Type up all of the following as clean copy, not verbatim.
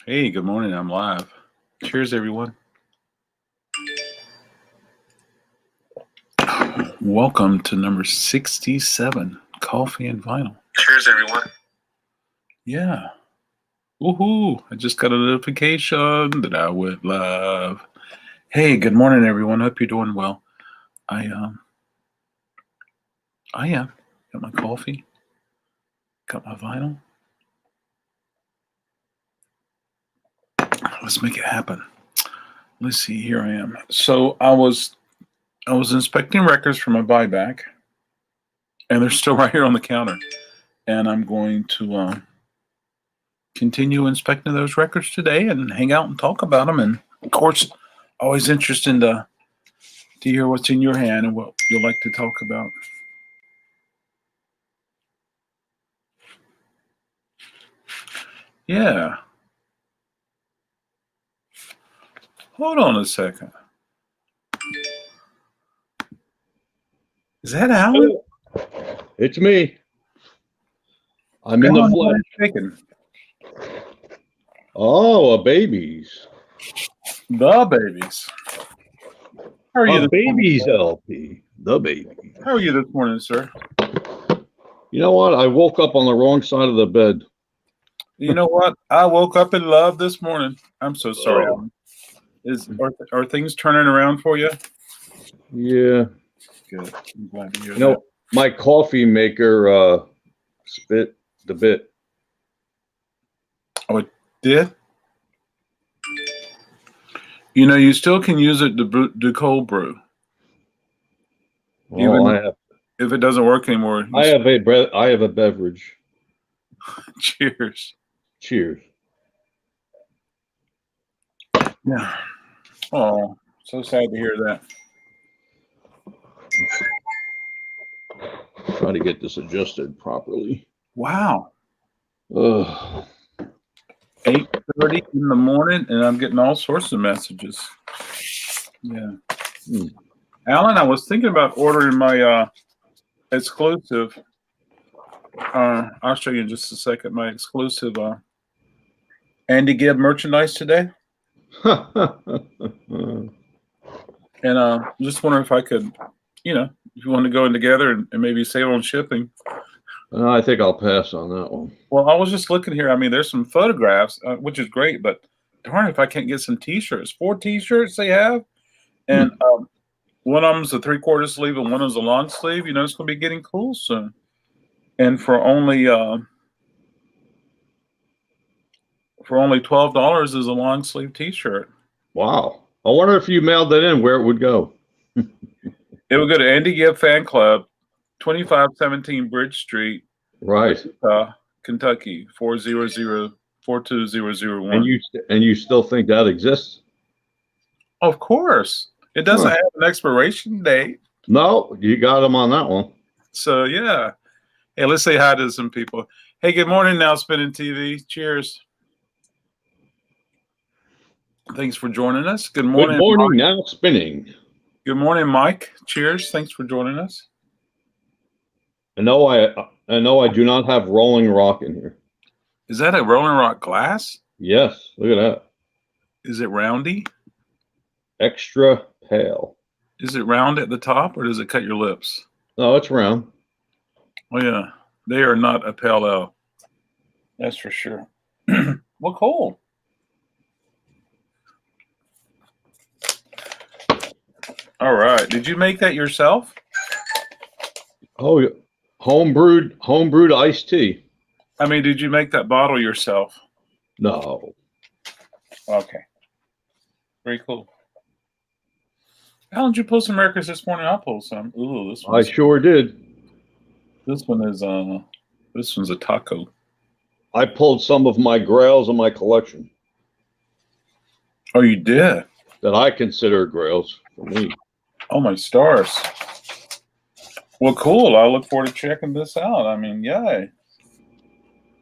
Hey, good morning. I'm live. Cheers, everyone. Welcome to number 67, Coffee and Vinyl. Cheers, everyone. Yeah. Woohoo. I just got a notification that I went live. Hey, good morning, everyone. Hope you're doing well. I am. Got my coffee. Got my vinyl. Let's make it happen. Let's see. Here I am. So I was inspecting records for my buyback, and they're still right here on the counter. And I'm going to continue inspecting those records today and hang out and talk about them. And of course, always interesting to hear what's in your hand and what you'll like to talk about. Yeah. Hold on a second. Is that Alan? It's me. I'm in the flesh. Oh, a babies. The babies. How are you? A babies LP. The baby. How are you this morning, sir? You know what? I woke up on the wrong side of the bed. You know what? I woke up in love this morning. I'm so sorry, Oh. Alan. Are things turning around for you? Yeah. Good. I'm glad to hear You know, that. my coffee maker spit the bit. Oh, it did? You know, you still can use it to cold brew. Oh, If it doesn't work anymore. I have a beverage. Cheers. Cheers. Yeah. Oh, so sad to hear that. Try to get this adjusted properly. Wow. Ugh. 8:30 in the morning, and I'm getting all sorts of messages. Yeah. Alan, I was thinking about ordering my exclusive. I'll show you in just a second. My exclusive Andy Gibb merchandise today. And just wondering if I could, if you want to go in together and maybe save on shipping. I think I'll pass on that one. Well, I was just looking here. I mean, there's some photographs, which is great, but darn if I can't get some T-shirts. 4 T-shirts they have, and one of them's a 3/4 sleeve and one is a long sleeve. You know, it's going to be getting cool soon. And for only $12 is a long sleeve T-shirt. Wow. I wonder if you mailed that in, where it would go. It would go to Andy Gibb Fan Club, 2517 Bridge Street, Right. Kentucky, 400-42001. And you still think that exists? Of course. It doesn't have an expiration date. No, you got them on that one. So, yeah. Hey, let's say hi to some people. Hey, good morning, Now Spinning TV. Cheers. Thanks for joining us. Good morning. Good morning, Mike. Now Spinning. Good morning, Mike. Cheers. Thanks for joining us. I know I do not have Rolling Rock in here. Is that a Rolling Rock glass? Yes, look at that. Is it roundy? Extra pale. Is it round at the top or does it cut your lips? No, it's round. Oh, yeah. They are not a pale ale. That's for sure. Well, cool. All right. Did you make that yourself? Oh, yeah. Homebrewed iced tea. I mean, did you make that bottle yourself? No. Okay. Very cool. Alan, did you pull some records this morning? I'll pull some. Ooh, this one. I sure did. This one is this one's a taco. I pulled some of my grails in my collection Oh, you did? that I consider grails for me. Oh, my stars. Well, cool. I look forward to checking this out. I mean, yay.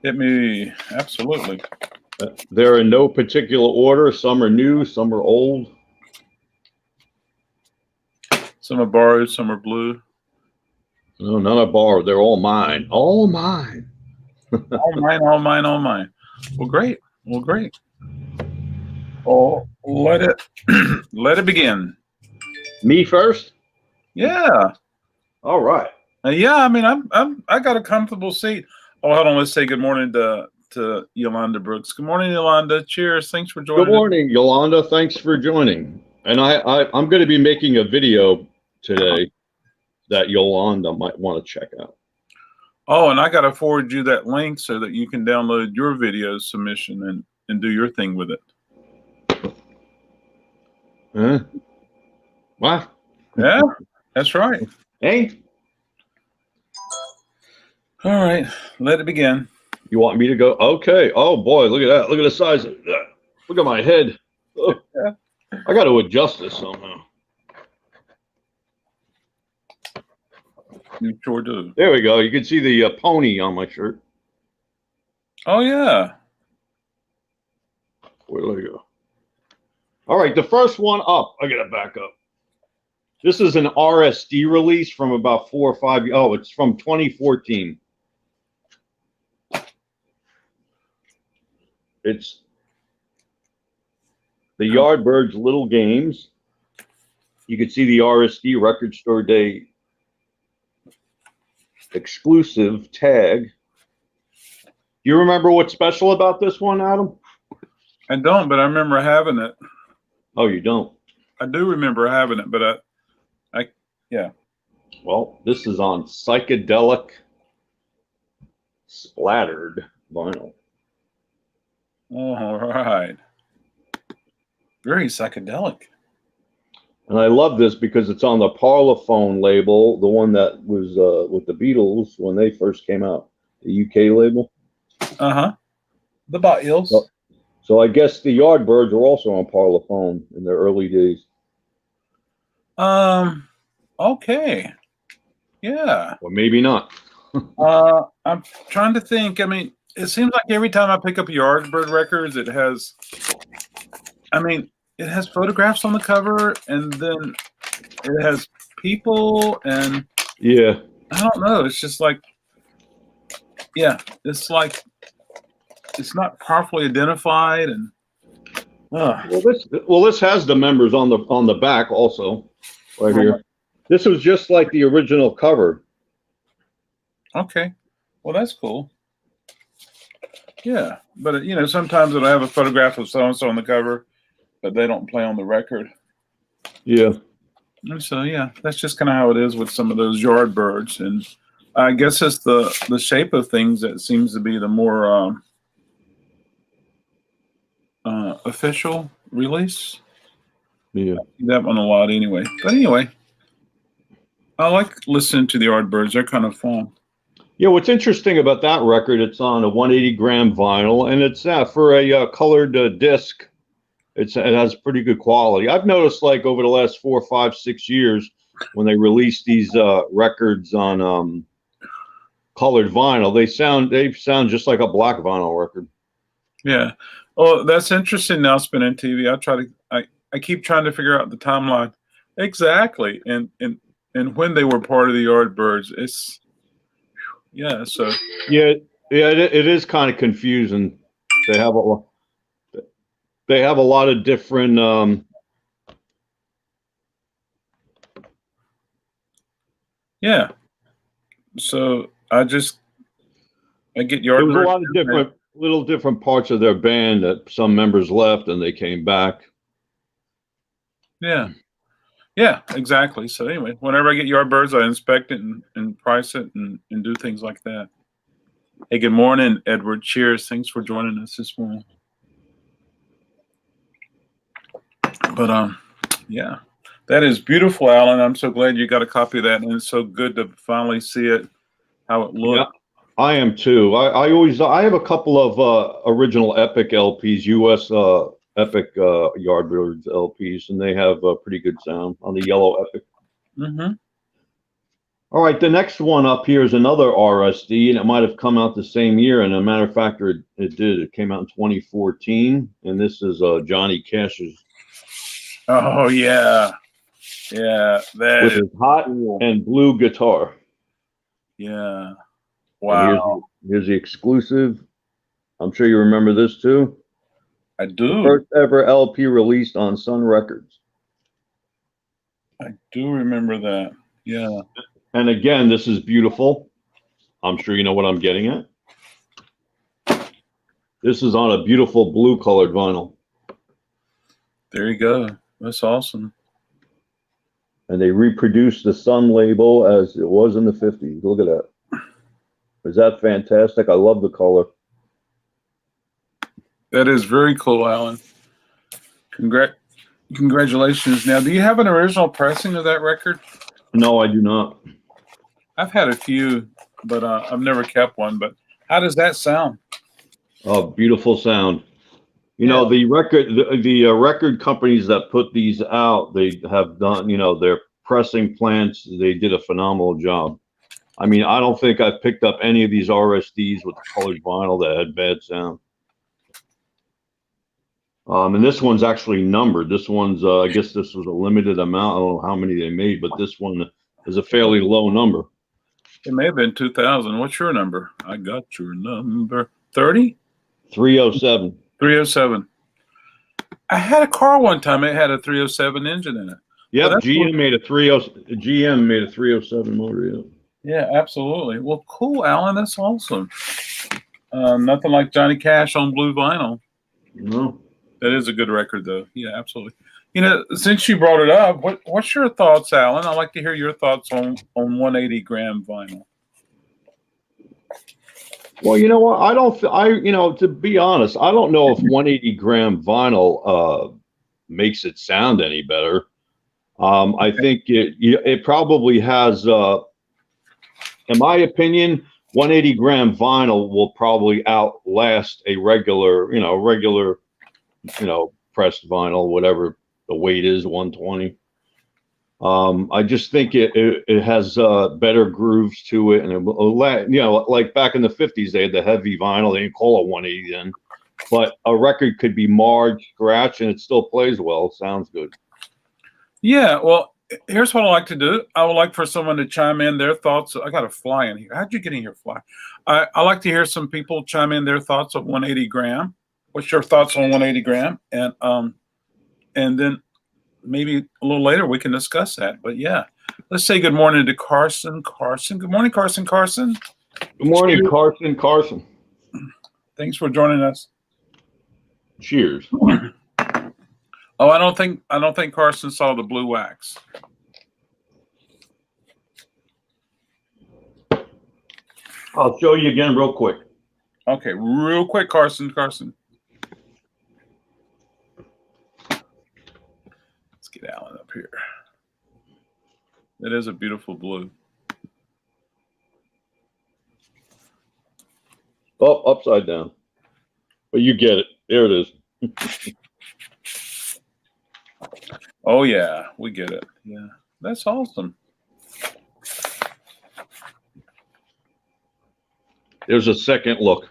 Hit me. Absolutely. They're in no particular order. Some are new, some are old. Some are borrowed, some are blue. No, none are borrowed. They're all mine. All mine. All mine, all mine, all mine. Well, great. Well, great. Oh, let it let it begin. Me first? Yeah. All right. Yeah, I mean, I got a comfortable seat. Oh, hold on. Let's say good morning to Yolanda Brooks. Good morning, Yolanda. Cheers. Thanks for Good joining us. morning, Yolanda. Thanks for joining. And I'm going to be making a video today that Yolanda might want to check out. Oh, and I got to forward you that link so that you can download your video submission and do your thing with it. Huh? What? Yeah, that's right. Hey, All right, let it begin. you want me to go? Okay. Oh boy, look at that. Look at the size of that. Look at my head. Oh, I got to adjust this somehow. You sure do. There we go. You can see the pony on my shirt. Oh yeah. Where did I go? All right, the first one up. I got to back up. This is an RSD release from about 4 or 5. Oh, it's from 2014. It's the Yardbirds Little Games. You can see the RSD Record Store Day exclusive tag. Do you remember what's special about this one, Adam? I don't, but I remember having it. Oh, you don't? I do remember having it, but yeah. Well, this is on psychedelic splattered vinyl. All right. Very psychedelic. And I love this because it's on the Parlophone label, the one that was with the Beatles when they first came out, the UK label. Uh-huh. The Bot Hills. So I guess the Yardbirds were also on Parlophone in their early days. Okay. Yeah. Or maybe not. I'm trying to think. I mean, it seems like every time I pick up Yardbird Records, it has photographs on the cover, and then it has people, and Yeah. I don't know. It's just like, yeah, it's like it's not properly identified, and Well, this has the members on the back also, right here. This was just like the original cover. Okay, well that's cool. Yeah, but sometimes it'll have a photograph of so and so on the cover, but they don't play on the record. Yeah. And so yeah, that's just kind of how it is with some of those Yardbirds, and I guess it's the shape of things that seems to be the more official release. Yeah. I see that one a lot anyway. But anyway, I like listening to the Yardbirds. They're kind of fun. Yeah, what's interesting about that record, it's on a 180-gram vinyl, and it's for a colored disc. It has pretty good quality. I've noticed, like, over the last 4, 5, 6 years, when they release these records on colored vinyl, they sound just like a black vinyl record. Yeah. Oh, that's interesting. Now spinning TV, I keep trying to figure out the timeline exactly, and when they were part of the Yardbirds. It's so yeah, it is kind of confusing. They have a lot of different yeah. So I get Yardbirds. There was a lot of different parts of their band that some members left and they came back. Yeah. Yeah, exactly. So anyway, whenever I get Yardbirds, I inspect it and price it and do things like that. Hey, good morning, Edward. Cheers. Thanks for joining us this morning. But yeah, that is beautiful, Alan. I'm so glad you got a copy of that, and it's so good to finally see it, how it looks. Yeah, I am too. I have a couple of original Epic LPs, US Epic Yardbirds LPs, and they have a pretty good sound on the yellow Epic. Mm-hmm. All right, the next one up here is another RSD, and it might have come out the same year. And as a matter of fact, it did. It came out in 2014, and this is Johnny Cash's. Oh yeah, yeah, that with is his hot cool. And blue guitar. Yeah, wow. And here's the exclusive. I'm sure you remember this too. I The do. first ever LP released on Sun Records. I do remember that. Yeah. And again, this is beautiful. I'm sure you know what I'm getting at. This is on a beautiful blue colored vinyl. There you go. That's awesome. And they reproduced the Sun label as it was in the 50s. Look at that. Is that fantastic? I love the color. That is very cool, Alan. Congratulations. Now, do you have an original pressing of that record? No, I do not. I've had a few, but I've never kept one. But how does that sound? Oh, beautiful sound. You know, the record companies that put these out, they have done, you know, their pressing plants, they did a phenomenal job. I mean, I don't think I've picked up any of these RSDs with colored vinyl that had bad sound. And this one's actually numbered. This one's, I guess this was a limited amount. I don't know how many they made, but this one is a fairly low number. It may have been 2000. What's your number? I got your number. 30? 307. 307. I had a car one time. It had a 307 engine in it. Yep, GM made a 307 motor. Yeah. Yeah, absolutely. Well, cool, Alan. That's awesome. Nothing like Johnny Cash on blue vinyl. No. That is a good record, though. Yeah, absolutely. You know, since you brought it up, what's your thoughts, Alan? I'd like to hear your thoughts on 180 gram vinyl. Well, you know what? You know, to be honest, I don't know if 180 gram vinyl makes it sound any better. I think it probably has, in my opinion, 180 gram vinyl will probably outlast a regular pressed vinyl, whatever the weight is, 120. I just think it has better grooves to it, and you know, like back in the 50s, they had the heavy vinyl. They didn't call it 180 then, but a record could be marred, scratched, and it still plays well. It sounds good. Yeah, well, here's what I like to do. I would like for someone to chime in their thoughts. I got a fly in here. How'd you get in here, fly? I like to hear some people chime in their thoughts of 180 gram. What's your thoughts on 180 gram? And then maybe a little later we can discuss that. But yeah, let's say good morning to Carson. Carson, good morning, Carson. Carson. Good morning, Cheers. Carson. Thanks for joining us. Cheers. Oh, I don't think Carson saw the blue wax. I'll show you again real quick. Okay, real quick, Carson. Let's get Alan up here. It is a beautiful blue. Oh, upside down. But you get it. There it is. Oh yeah, we get it. Yeah, that's awesome. There's a second look.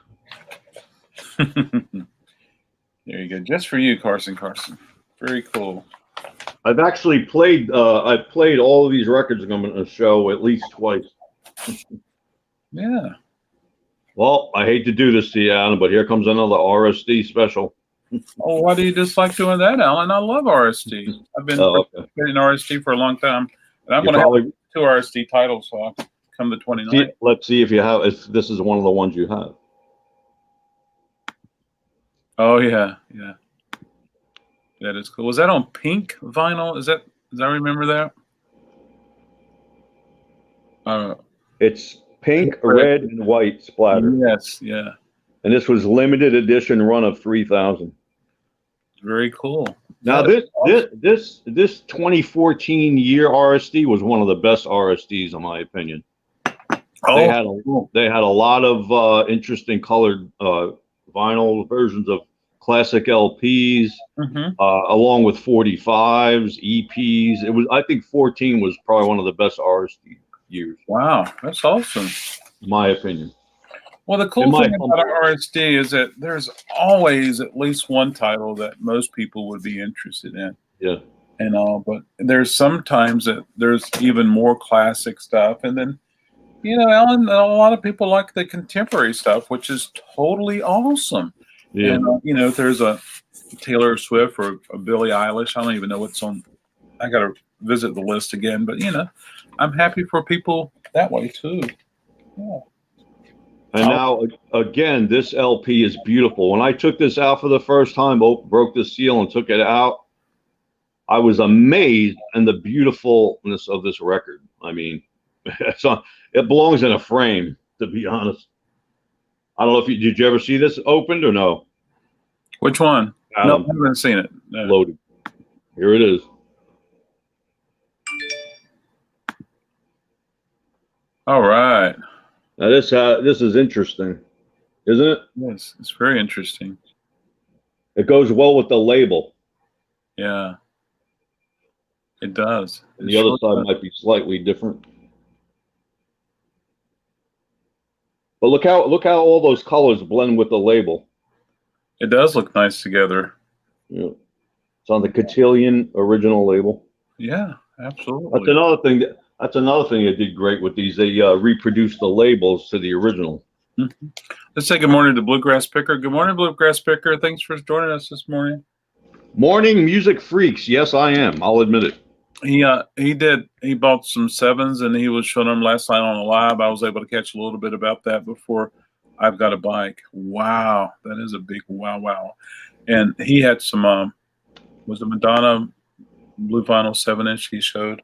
There you go. Just for you, Carson. Very cool. I've actually played. I've played all of these records I'm going to show at least twice. Yeah. Well, I hate to do this to you, Alan, but here comes another RSD special. Oh, why do you dislike doing that, Alan? I love RSD. I've been playing RSD for a long time, and I'm going to have 2 RSD titles, so I'll come the 29th. Let's see if this is one of the ones you have. Oh yeah. That is cool. Was that on pink vinyl? Does I remember that? It's pink, red, and white splatter. Yes, yeah. And this was limited edition run of 3,000. Very cool. Now this 2014 year RSD was one of the best RSDs in my opinion. They had a lot of interesting colored vinyl versions of classic LPs, along with 45s, EPs. I think 14 was probably one of the best RSD years. Wow, that's awesome. In my opinion. Well, the cool thing about RSD is that there's always at least one title that most people would be interested in. Yeah. And but there's sometimes that there's even more classic stuff. And then, you know, Alan, a lot of people like the contemporary stuff, which is totally awesome. Yeah. And you know, if there's a Taylor Swift or a Billie Eilish, I don't even know what's on. I got to visit the list again, but you know, I'm happy for people that way too. Yeah. And now, again, this LP is beautiful. When I took this out for the first time, broke the seal and took it out, I was amazed at the beautifulness of this record. I mean, it belongs in a frame, to be honest. I don't know if did you ever see this opened or no? Which one? Adam, No, I haven't seen it. No. Loaded. Here it is. All right. Now this is interesting, isn't it? Yes, it's very interesting. It goes well with the label. Yeah, it does. And the other side might be slightly different. But look how all those colors blend with the label. It does look nice together. Yeah. It's on the Cotillion original label. Yeah, absolutely. That's another thing that did great with these. They reproduced the labels to the original. Mm-hmm. Let's say good morning to Bluegrass Picker. Good morning, Bluegrass Picker. Thanks for joining us this morning. Morning music freaks. Yes, I am. I'll admit it. He bought some sevens and he was showing them last night on the live. I was able to catch a little bit about that before I've got a bike. Wow, that is a big wow. And he had some was it Madonna blue vinyl 7-inch he showed.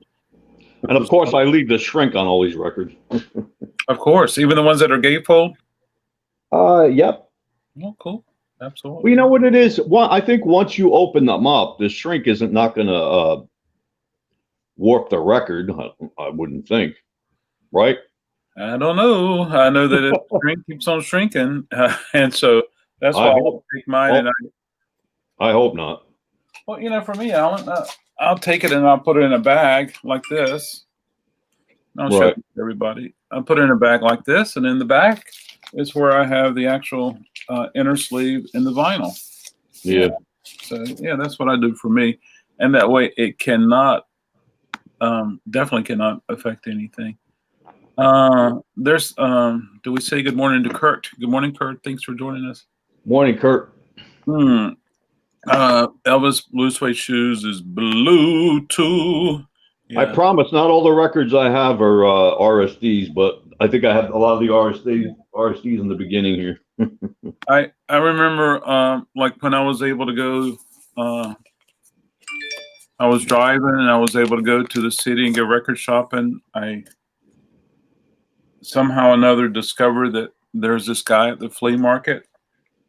And of course I leave the shrink on all these records. Of course, even the ones that are gatefold? Yep. Oh, cool. Absolutely. Well, you know what it is? I think once you open them up, the shrink isn't not going to warp the record. I wouldn't think, right? I don't know. I know that it shrink keeps on shrinking, and so that's why I'll take mine. I hope not. Well, you know, for me, Alan, I'll take it and I'll put it in a bag like this. I'll show it to everybody. I'll put it in a bag like this, and in the back is where I have the actual inner sleeve in the vinyl. Yeah. So yeah, that's what I do for me, and that way it cannot, definitely cannot affect anything. Do we say good morning to Kurt? Good morning, Kurt. Thanks for joining us. Morning, Kurt. Elvis Blue Suede Shoes is blue too. Yeah. I promise not all the records I have are RSDs, but I think I have a lot of the RSDs in the beginning here. I remember like when I was able to go, I was driving and I was able to go to the city and go record shopping. I somehow or another discovered that there's this guy at the flea market,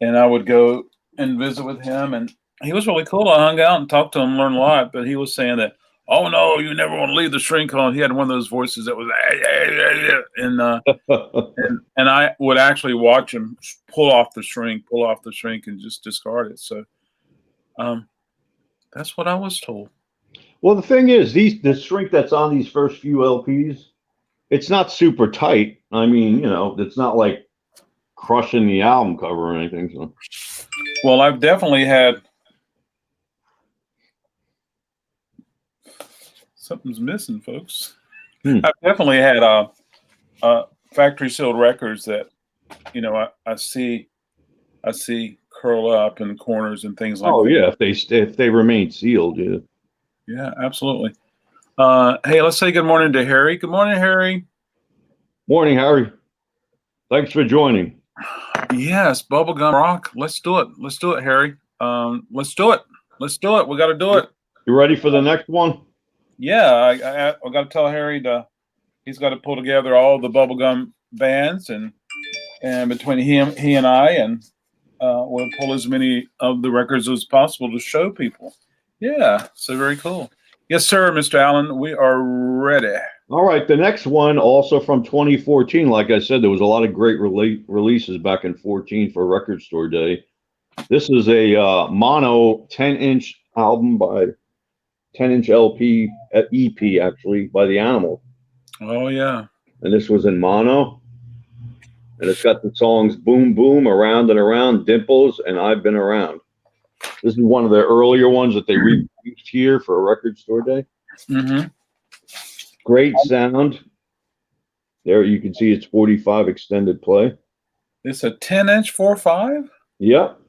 and I would go and visit with him, and he was really cool. I hung out and talked to him, learned a lot, but he was saying that, oh no, you never want to leave the shrink on. He had one of those voices that was, and I would actually watch him pull off the shrink and just discard it. So that's what I was told. Well, the thing is, the shrink that's on these first few LPs, it's not super tight. I mean, you know, it's not like crushing the album cover or anything. So. Well, I've definitely had something's missing, folks. I've definitely had factory sealed records that, you know, I see curl up in corners and things like that. Oh yeah, if they remain sealed, yeah. Yeah, absolutely. Hey, let's say good morning to Harry. Good morning, Harry. Morning, Harry. Thanks for joining. Yes, bubblegum rock. Let's do it. Let's do it, Harry. Let's do it. Let's do it. We got to do it. You ready for the next one? Yeah, I got to tell Harry he's got to pull together all the bubblegum bands and between he and I, and we'll pull as many of the records as possible to show people. Yeah, so very cool. Yes, sir, Mr. Allen. We are ready. All right, the next one also from 2014. Like I said, there was a lot of great releases back in 14 for Record Store Day. This is a mono 10-inch album by 10-inch LP EP actually by the Animal. Oh yeah. And this was in mono. And it's got the songs Boom Boom, Around and Around, Dimples, and I've Been Around. This is one of the earlier ones that they reproduced here for a Record Store Day. Mm-hmm. Great sound. There you can see it's 45 extended play. It's a 10-inch 4.5? Yep.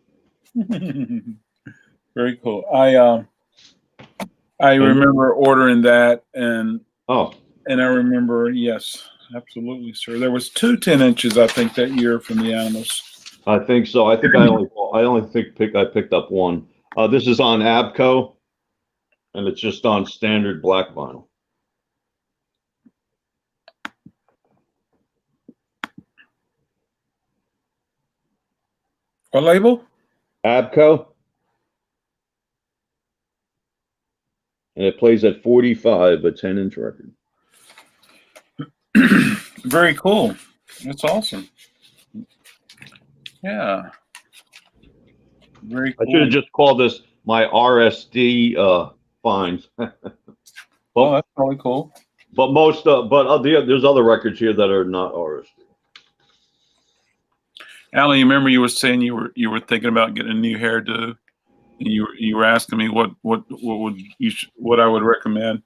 Very cool. I remember ordering that, and Oh, I remember, yes, absolutely, sir. There was 2 10-inches, I think, that year from the Animals. I think so. I think I only think I picked up one. This is on Abco, and it's just on standard black vinyl. What label? Abco, and it plays at 45, a 10-inch record. Very cool. That's awesome. Yeah. Very cool. I should have just called this my RSD finds. Oh, that's probably cool. But there's other records here that are not RSD. Alan, you remember you were saying you were thinking about getting a new hairdo, and you were asking me what I would recommend.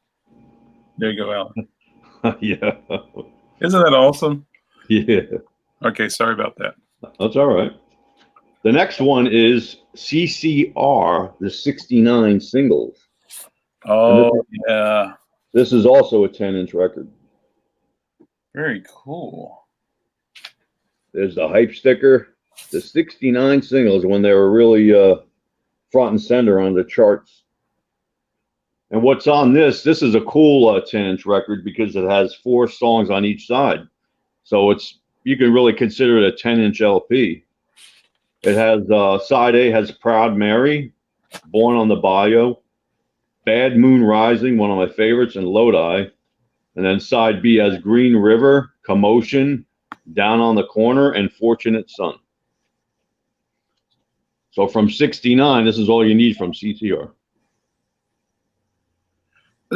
There you go, Alan. Yeah. Isn't that awesome? Yeah. Okay, sorry about that. That's all right. The next one is CCR, the 69 singles. Oh, yeah. This is also a 10-inch record. Very cool. There's the hype sticker. The 69 singles when they were really front and center on the charts. And what's on this is a cool 10-inch record because it has 4 songs on each side. So you can really consider it a 10-inch LP. It has side A has Proud Mary, Born on the Bayou, Bad Moon Rising, one of my favorites, and Lodi. And then side B has Green River, Commotion, Down on the Corner, and Fortunate Son. So from 69, this is all you need from CCR.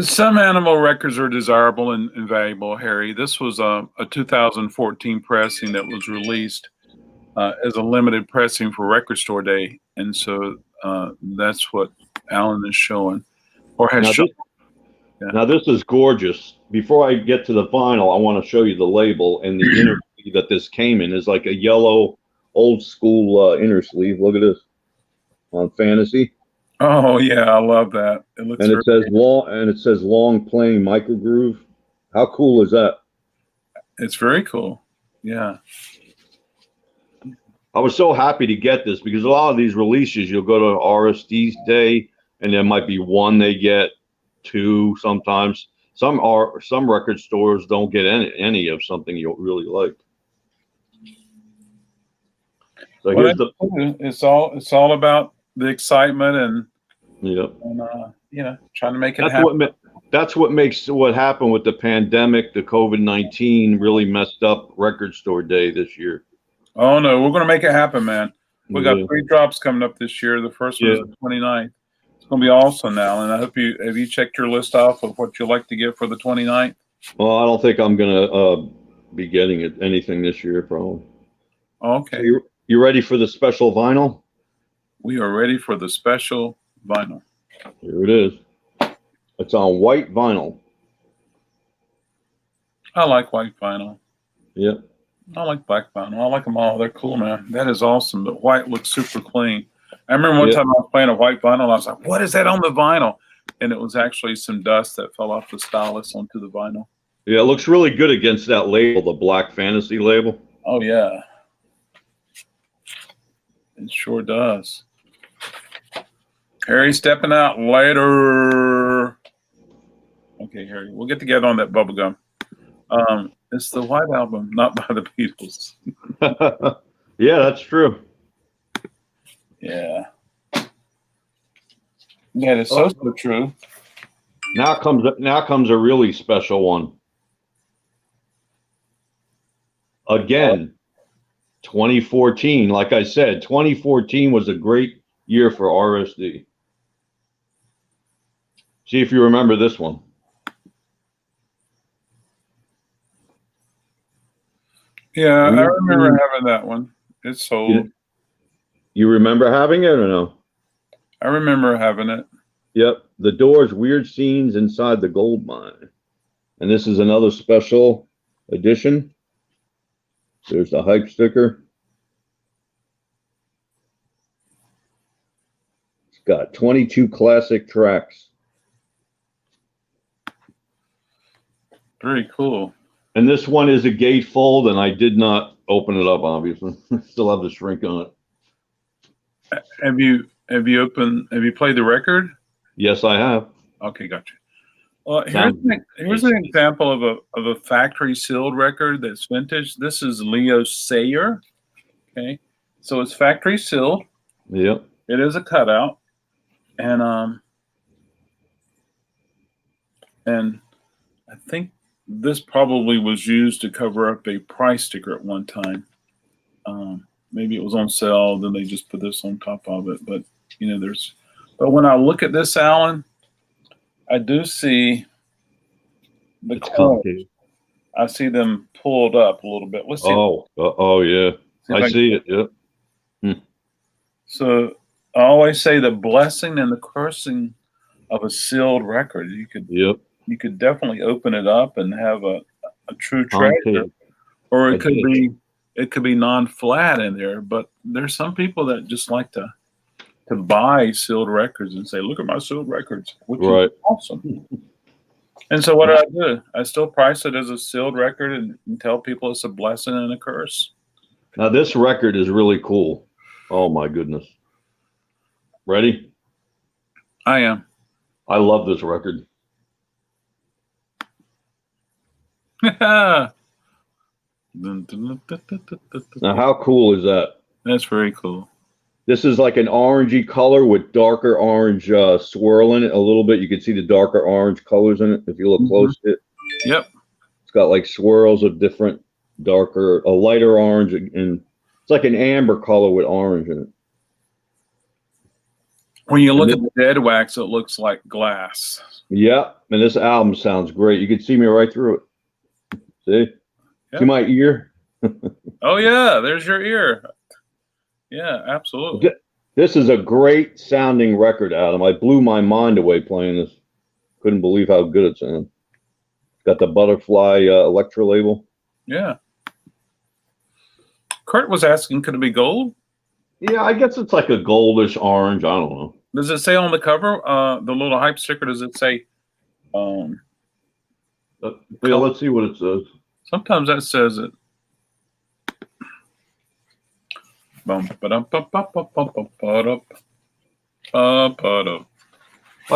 Some Animal records are desirable and valuable, Harry. This was a 2014 pressing that was released as a limited pressing for Record Store Day, and so that's what Alan is showing, or has shown. Now this is gorgeous. Before I get to the vinyl, I want to show you the label, and the inner sleeve that this came in is like a yellow, old school inner sleeve. Look at this on Fantasy. Oh yeah, I love that. It looks. And it says long playing microgroove. How cool is that? It's very cool. Yeah. I was so happy to get this because a lot of these releases, you'll go to RSD's day, and there might be 1 they get, 2 sometimes. Some record stores don't get any of something you really like. So well, it's all about the excitement and trying to make it happen. That's what happened with the pandemic. The COVID-19 really messed up Record Store Day this year. Oh no, we're going to make it happen, man. We got 3 drops coming up this year. The first one is the 29th. It's going to be awesome now. And I hope have you checked your list off of what you'd like to get for the 29th? Well, I don't think I'm going to be getting anything this year, probably. Okay. So you ready for the special vinyl? We are ready for the special vinyl. Here it is. It's on white vinyl. I like white vinyl. Yep. I like black vinyl. I like them all. They're cool, man. That is awesome. But white looks super clean. I remember one time I was playing a white vinyl. I was like, what is that on the vinyl? And it was actually some dust that fell off the stylus onto the vinyl. Yeah, it looks really good against that label, the Black Fantasy label. Oh, yeah. It sure does. Harry stepping out later. Okay, Harry, we'll get together on that bubblegum. It's the White Album, not by the Beatles. Yeah, that's true. Yeah. That is so true. Now comes a really special one. Again, 2014. Like I said, 2014 was a great year for RSD. See if you remember this one. Yeah, I remember having that one. It's sold. You remember having it or no? I remember having it. Yep. The Doors' Weird Scenes Inside the Gold Mine. And this is another special edition. There's the hype sticker. got 22 classic tracks. Very cool. And this one is a gatefold, and I did not open it up, obviously. Still have the shrink on it. Have you played the record? Yes, I have. Okay, gotcha. Well, here's an example of a factory sealed record that's vintage. This is Leo Sayer. Okay, so it's factory sealed. Yep. It is a cutout, and I think this probably was used to cover up a price sticker at one time. Maybe it was on sale, then they just put this on top of it. But you know, but when I look at this, Alan, I do see the corners. I see them pulled up a little bit. Let's see. Oh yeah. I see it. Yep. So I always say the blessing and the cursing of a sealed record. You could definitely open it up and have a true treasure, or it could be non-flat in there. But there's some people that just like to buy sealed records and say, "Look at my sealed records," which is awesome. And so what do? I still price it as a sealed record and tell people it's a blessing and a curse. Now this record is really cool. Oh my goodness. Ready? I am. I love this record. Now how cool is that? That's very cool. This is like an orangey color with darker orange swirl in it a little bit. You can see the darker orange colors in it if you look close to it. Yep. It's got like swirls of different a lighter orange, and it's like an amber color with orange in it. When you look at the dead wax, it looks like glass. Yeah, and this album sounds great. You can see me right through it. See? Yep. See my ear? Oh yeah, there's your ear. Yeah, absolutely. This is a great sounding record, Adam. I blew my mind away playing this. Couldn't believe how good it sounded. Got the butterfly Electra label. Yeah. Kurt was asking, could it be gold? Yeah, I guess it's like a goldish orange. I don't know. Does it say on the cover, the little hype sticker, does it say? Yeah, let's see what it says. Sometimes that says it. Oh,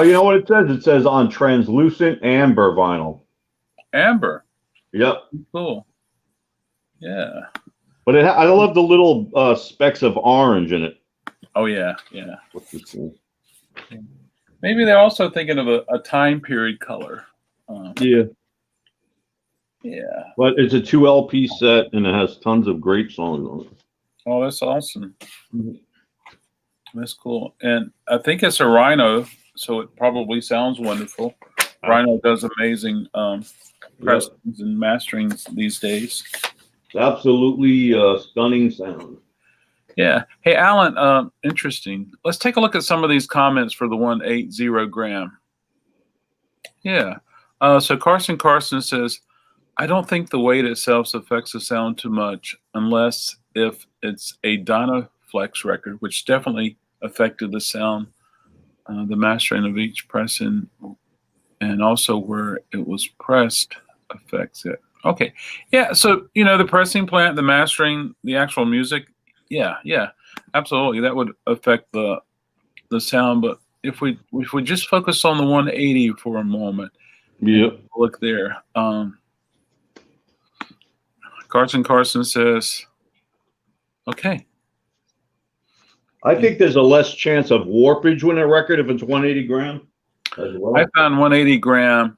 you know what it says? It says on translucent amber vinyl. Amber. Yep. Cool. Yeah. But I love the little specks of orange in it. Oh yeah, yeah. What's this cool? Maybe they're also thinking of a time period color. Yeah. Yeah. But it's a 2 LP set, and it has tons of great songs on it. Oh, that's awesome. That's cool. And I think it's a Rhino, so it probably sounds wonderful. Rhino does amazing pressings and masterings these days. It's absolutely stunning sound. Yeah. Hey, Alan, interesting. Let's take a look at some of these comments for the 180 gram. Yeah. So Carson says, I don't think the weight itself affects the sound too much unless if it's a Dynaflex record, which definitely affected the sound, the mastering of each pressing, and also where it was pressed affects it. Okay. Yeah. So, you know, the pressing plant, the mastering, the actual music. Yeah. Yeah, absolutely. That would affect the sound. But if we just focus on the 180 for a moment, look there. Carson says, okay. I think there's a less chance of warpage with a record if it's 180 gram as well. I found 180 gram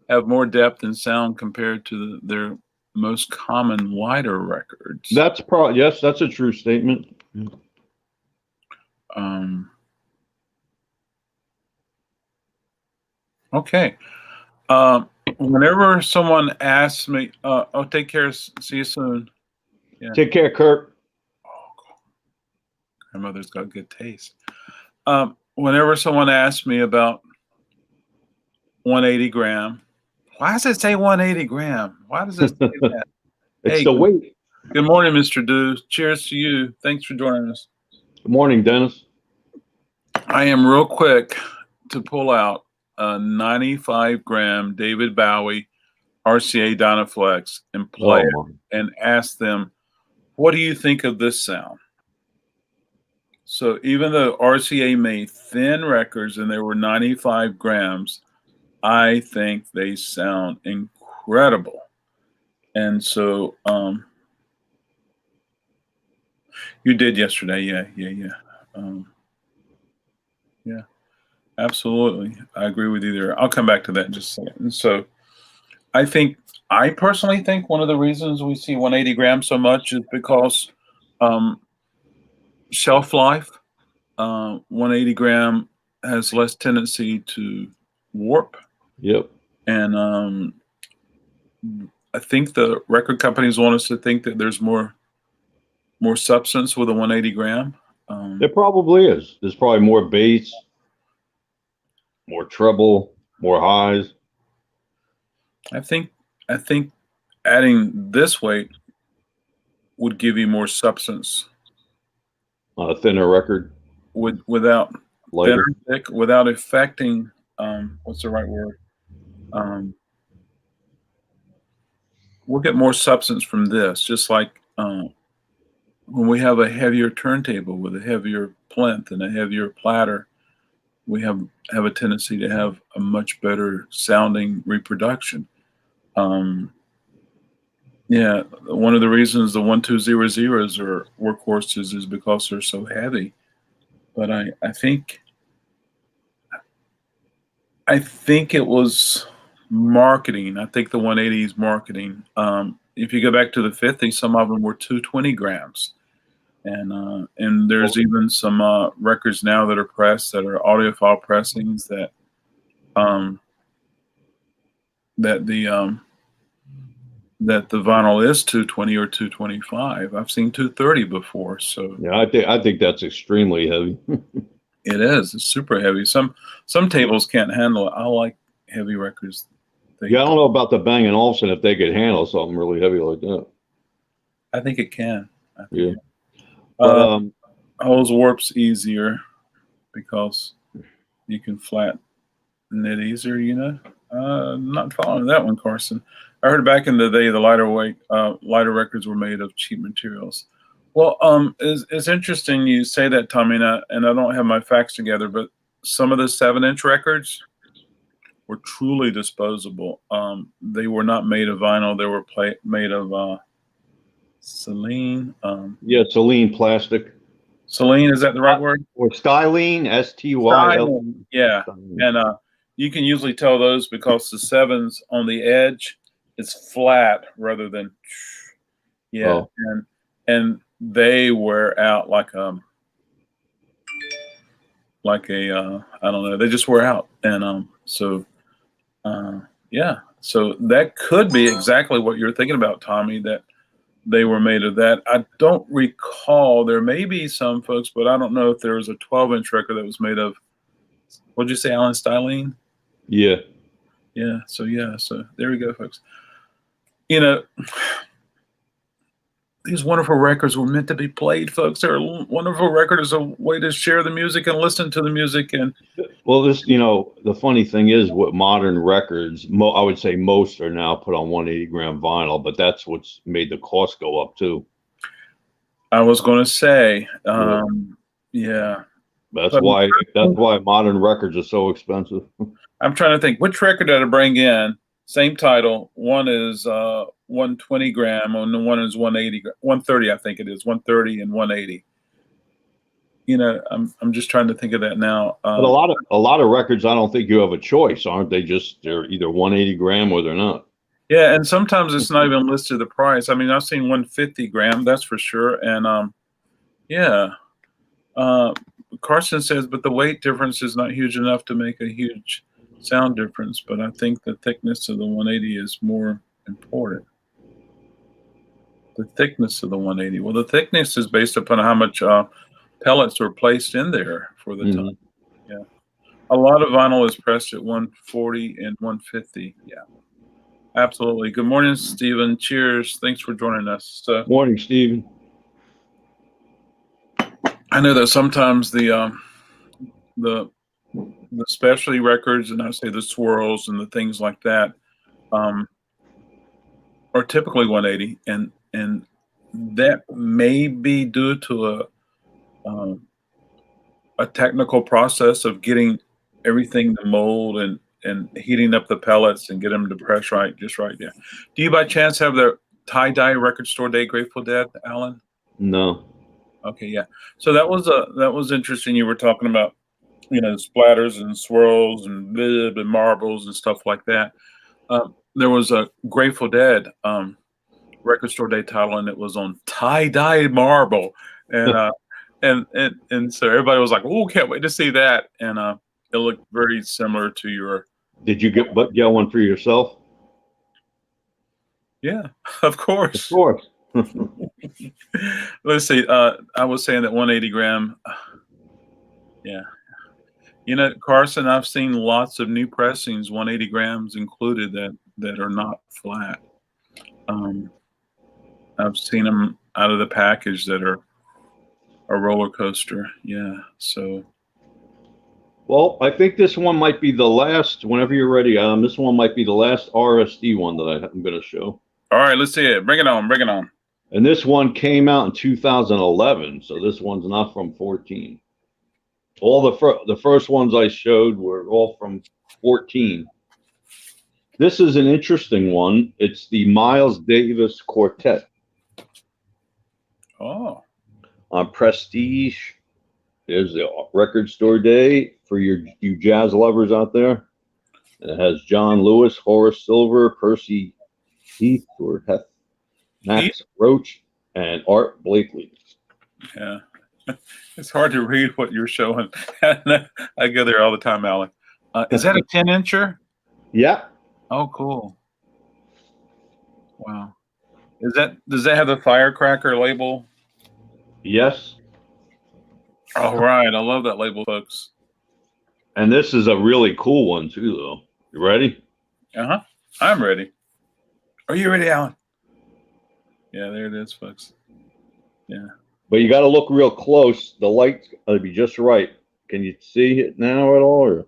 have more depth and sound compared to their most common wider records. That's yes, that's a true statement. Okay. Whenever someone asks me, oh, take care. See you soon. Yeah. Take care, Kurt. Oh, grandmother's got good taste. Whenever someone asks me about 180 gram, why does it say 180 gram? Why does it say that? It's the weight. Good morning, Mr. Dew. Cheers to you. Thanks for joining us. Good morning, Dennis. I am real quick to pull out a 95 gram David Bowie RCA Dynaflex and play it and ask them, what do you think of this sound? So even though RCA made thin records and they were 95 grams, I think they sound incredible. And so you did yesterday. Yeah. Yeah, absolutely. I agree with you there. I'll come back to that in just a second. And so I personally think one of the reasons we see 180 grams so much is because shelf life. 180 gram has less tendency to warp. Yep. And I think the record companies want us to think that there's more substance with a 180 gram. There probably is. There's probably more bass, more treble, more highs. I think adding this weight would give you more substance On a thinner record. Without Lighter. thick, without affecting what's the right word? We'll get more substance from this, just like when we have a heavier turntable with a heavier plinth and a heavier platter, we have a tendency to have a much better sounding reproduction. Yeah, one of the reasons the 1200s are workhorses is because they're so heavy. But I think it was marketing. I think the 180 is marketing. If you go back to the 50s, some of them were 220 grams. And there's even some records now that are pressed that are audiophile pressings that the vinyl is 220 or 225. I've seen 230 before. So yeah, I think that's extremely heavy. It is. It's super heavy. Some tables can't handle it. I like heavy records. Yeah, I don't know about the Bang & Olufsen if they could handle something really heavy like that. I think it can. Yeah. But Hose warp's easier because you can flatten it easier, not following that one, Carson. I heard back in the day the lighter records were made of cheap materials. Well, it's interesting you say that, Tommy, and I don't have my facts together, but some of the 7-inch records were truly disposable. They were not made of vinyl. They were made of Selene. Yeah, Selene plastic. Selene, is that the right word? Or styrene, STYL. Yeah, and you can usually tell those because the 7s on the edge is flat rather than, and they wear out like a I don't know, they just wear out. And so that could be exactly what you're thinking about, Tommy, that they were made of that. I don't recall. There may be some folks, but I don't know if there was a 12-inch record that was made of, what'd you say, Alan Stylene? Yeah. Yeah. So there we go, folks. These wonderful records were meant to be played, folks. They're a wonderful record as a way to share the music and listen to the music. And well, the funny thing is with modern records, I would say most are now put on 180 gram vinyl, but that's what's made the cost go up too. I was going to say, yeah. That's why modern records are so expensive. I'm trying to think, which record did I bring in? Same title. One is 120 gram, and the one is 130. I think it is 130 and 180. I'm just trying to think of that now. But a lot of records, I don't think you have a choice, aren't they? They're either 180 gram or they're not. Yeah, and sometimes it's not even listed the price. I mean, I've seen 150 gram, that's for sure. And Carson says, but the weight difference is not huge enough to make a huge sound difference. But I think the thickness of the 180 is more important. The thickness of the 180. Well, the thickness is based upon how much pellets were placed in there for the time. Yeah. A lot of vinyl is pressed at 140 and 150. Yeah. Absolutely. Good morning, Stephen. Cheers. Thanks for joining us. Morning, Stephen. I know that sometimes the the specialty records, and I say the swirls and the things like that, um, are typically 180, and that may be due to um, a technical process of getting everything to mold and heating up the pellets and get them to press right, just right there. Do you by chance have the tie-dye record store day Grateful Dead, Alan? No. Okay, yeah. So that was interesting. You were talking about, splatters and swirls and marbles and stuff like that. There was a Grateful Dead record store day title, and it was on tie-dye marble, and and so everybody was like, "Oh, can't wait to see that!" And it looked very similar to your. Did you get one for yourself? Yeah, of Of course. course. Let's see. I was saying that 180 gram. Yeah. Carson, I've seen lots of new pressings, 180 grams included, that are not flat. Um, I've seen them out of the package that are a roller coaster. Yeah. So, Well, I think this one might be the last. Whenever you're ready, this one might be the last RSD one that I'm going to show. all right, let's see it. Bring it on. Bring it on. And this one came out in 2011, so this one's not from 14. All the first ones I showed were all from 14. This is an interesting one. It's the Miles Davis Quartet Oh, on Prestige. There's the record store day for you jazz lovers out there. And it has John Lewis, Horace Silver, Percy Heath or Heth, Max Roach, and Art Blakely. yeah. It's hard to read what you're showing. I go there all the time, Alan. Is that a 10-incher? Yeah. Oh, cool. Wow. Does that have the firecracker label? Yes. All right. I love that label, folks. And this is a really cool one too, though. You ready? Uh-huh. I'm ready. Are you ready, Alan? Yeah, there it is, folks. Yeah. But you got to look real close. The light's got to be just right. Can you see it now at all? Or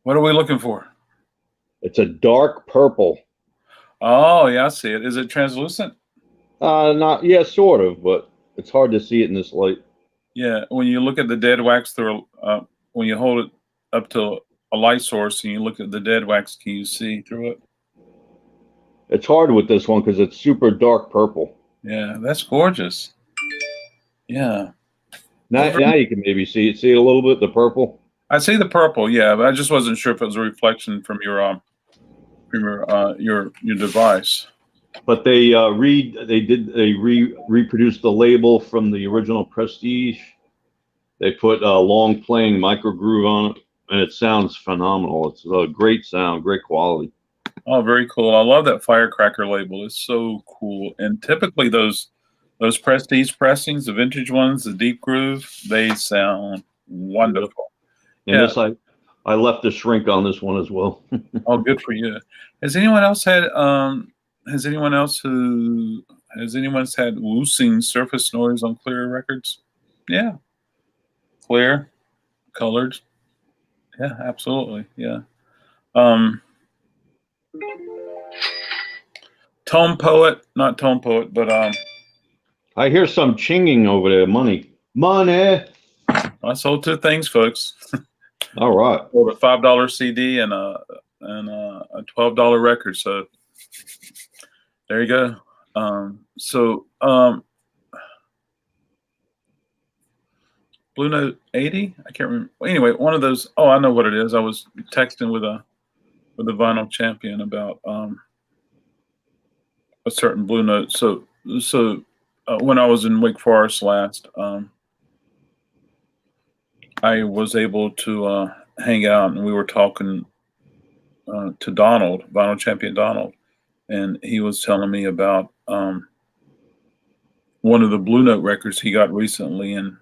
What are we looking for? it's a dark purple. Oh, yeah, I see it. Is it translucent? Not, yeah, sort of, but it's hard to see it in this light. Yeah. When you look at the dead wax through, when you hold it up to a light source and you look at the dead wax, can you see through it? It's hard with this one because it's super dark purple. Yeah, that's gorgeous. Yeah. Now you can maybe see it. See it a little bit, the purple. I see the purple, yeah, but I just wasn't sure if it was a reflection from your device. But they reproduced the label from the original Prestige. They put a long playing micro groove on it, and it sounds phenomenal. It's a great sound, great quality. Oh, very cool. I love that firecracker label. It's so cool. And typically those Prestige pressings, the vintage ones, the deep groove, they sound wonderful. And yeah. this I left a shrink on this one as well. Oh, good for you. Has anyone else had woosing surface noise on clear records? Yeah. Clear, colored. Yeah, absolutely. Yeah. Tone poet, not tone poet, but I hear some chinging over there. Money. I sold two things, folks. All right. Sold a $5 CD and a $12 record. So there you go. Blue Note 80. I can't remember. Anyway, one of those. Oh, I know what it is. I was texting with a vinyl champion about a certain Blue Note. So when I was in Wake Forest last, I was able to hang out, and we were talking to Donald, vinyl champion Donald, and he was telling me about one of the Blue Note records he got recently, and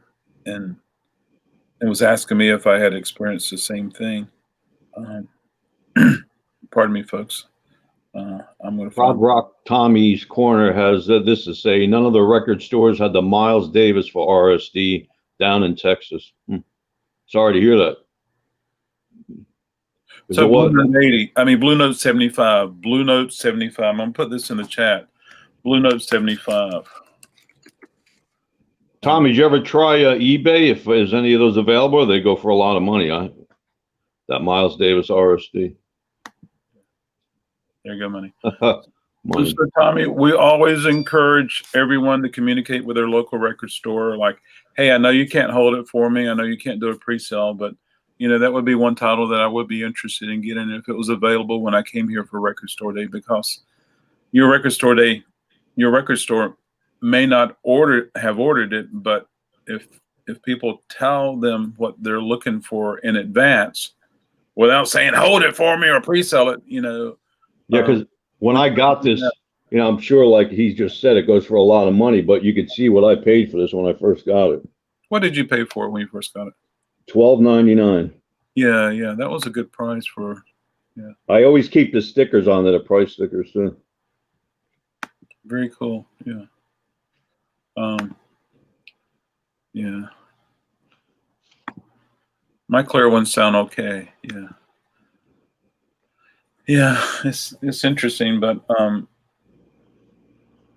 was asking me if I had experienced the same thing. Pardon me, folks. I'm going to Prog find. Rock Tommy's Corner has this to say: none of the record stores had the Miles Davis for RSD down in Texas. Sorry to hear that. So Blue Note 80. I mean Blue Note 75. Blue Note 75. I'm going to put this in the chat. Blue Note 75. Tommy, did you ever try eBay? If is any of those available, they go for a lot of money. Huh? That Miles Davis RSD. There you go, money. Money. So, Tommy, we always encourage everyone to communicate with their local record store. Like, hey, I know you can't hold it for me. I know you can't do a pre-sale, but you know that would be one title that I would be interested in getting if it was available when I came here for Record Store Day, because your record store may not have ordered it, but if people tell them what they're looking for in advance without saying hold it for me or pre-sell it, you know. Yeah, because when I got this, you know, I'm sure, like he just said, it goes for a lot of money, but you could see what I paid for this when I first got it. What did you pay for it when you first got it? $12.99. Yeah, that was a good price for. Yeah. I always keep the stickers on there, the price stickers too. Very cool. Yeah. Yeah. My clear ones sound okay. Yeah. Yeah, it's interesting, but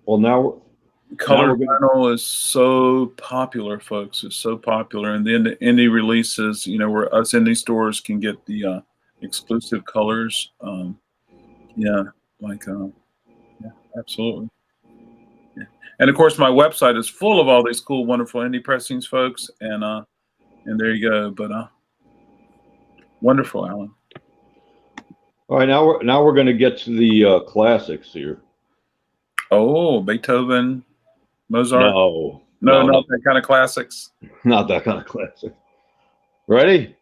well, now color vinyl is so popular, folks. It's so popular, and then the indie releases, you know, where us indie stores can get the exclusive colors. Yeah, like yeah, absolutely. Yeah. And of course, my website is full of all these cool, wonderful indie pressings, folks, and there you go. But wonderful, Alan. All right, now we're going to get to the classics here. Oh, Beethoven, Mozart. No, not that kind of classics. Not that kind of classic. Ready?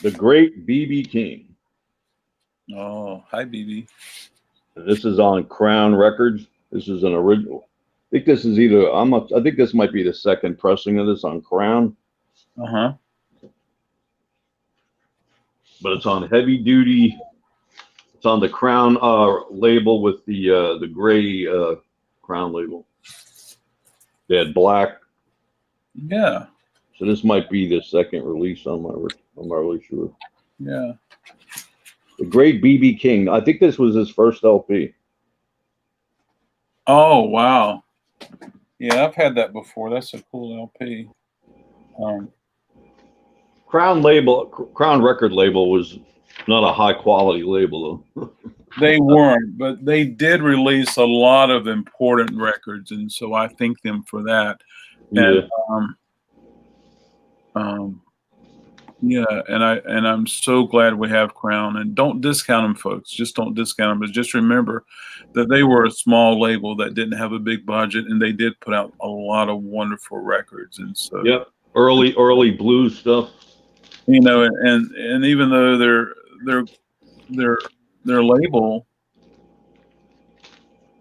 The great B.B. King. Oh, hi, BB. This is on Crown Records. This is an original. I think this is either I think this might be the second pressing of this on Crown. But it's on heavy duty. It's on the Crown label with the gray Crown label. They had black. Yeah. So this might be the second release. I'm not really sure. Yeah. The great B.B. King. I think this was his first LP. Oh, wow. Yeah, I've had that before. That's a cool LP. Crown record label was not a high quality label though. They weren't, but they did release a lot of important records, and so I thank them for that. Yeah. And, yeah, and I'm so glad we have Crown. And don't discount them, folks. Just don't discount them. But just remember that they were a small label that didn't have a big budget, and they did put out a lot of wonderful records. And so, yep, early blues stuff. You know, and even though their label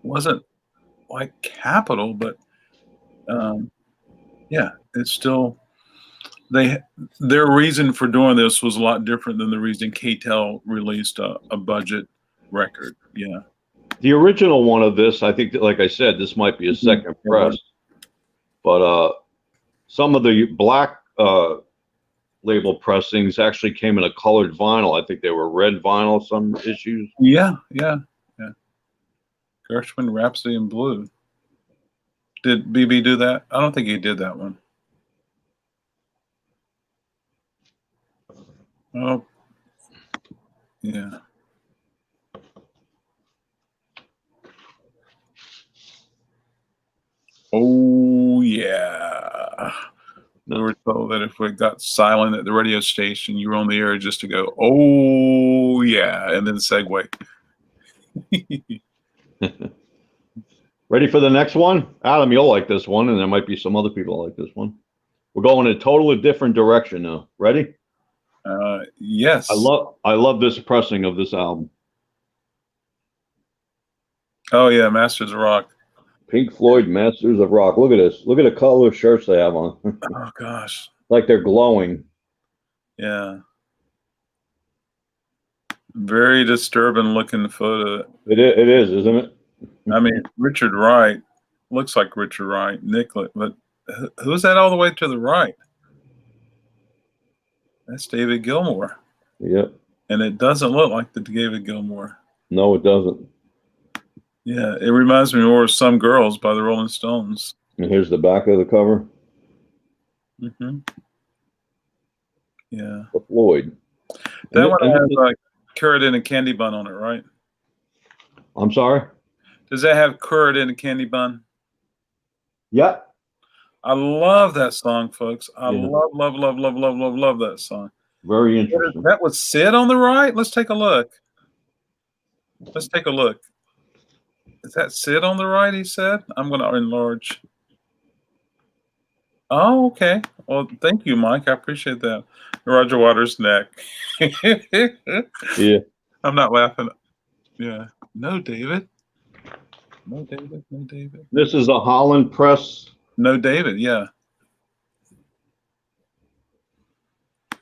wasn't like Capitol, but yeah, it's still their reason for doing this was a lot different than the reason K-Tel released a budget record. Yeah. The original one of this, I think that, like I said, this might be a second press, but some of the black label pressings actually came in a colored vinyl. I think they were red vinyl, some issues. Yeah. Gershwin Rhapsody in Blue. Did BB do that? I don't think he did that one. Oh, yeah. Oh, yeah. We were told that if we got silent at the radio station, you were on the air just to go, oh, yeah, and then segue. Ready for the next one? Adam, you'll like this one, and there might be some other people like this one. We're going in a totally different direction now. Ready? Yes. I love this pressing of this album. Oh, yeah, Masters of Rock. Pink Floyd, Masters of Rock. Look at this. Look at the color of shirts they have on. Oh, gosh. Like they're glowing. Yeah. Very disturbing looking photo. It is, isn't it? I mean, Richard Wright looks like Richard Wright, Nicholas, but who's that all the way to the right? That's David Gilmour. Yep. And it doesn't look like the David Gilmour. No, it doesn't. Yeah, it reminds me more of Some Girls by the Rolling Stones. And here's the back of the cover. Mm-hmm. Yeah. For Floyd. That one has like curd in a candy bun on it, right? I'm sorry? Does that have curd in a candy bun? Yeah. I love that song, folks. I Yeah. love that song. Very interesting. That was Sid on the right? Let's take a look. Let's take a look. Is that Sid on the right, he said? I'm going to enlarge. Oh, okay. Well, thank you, Mike. I appreciate that. Roger Waters' neck. Yeah. I'm not laughing. Yeah. No, David. No, David. No, David. This is a Holland press. No, David. Yeah.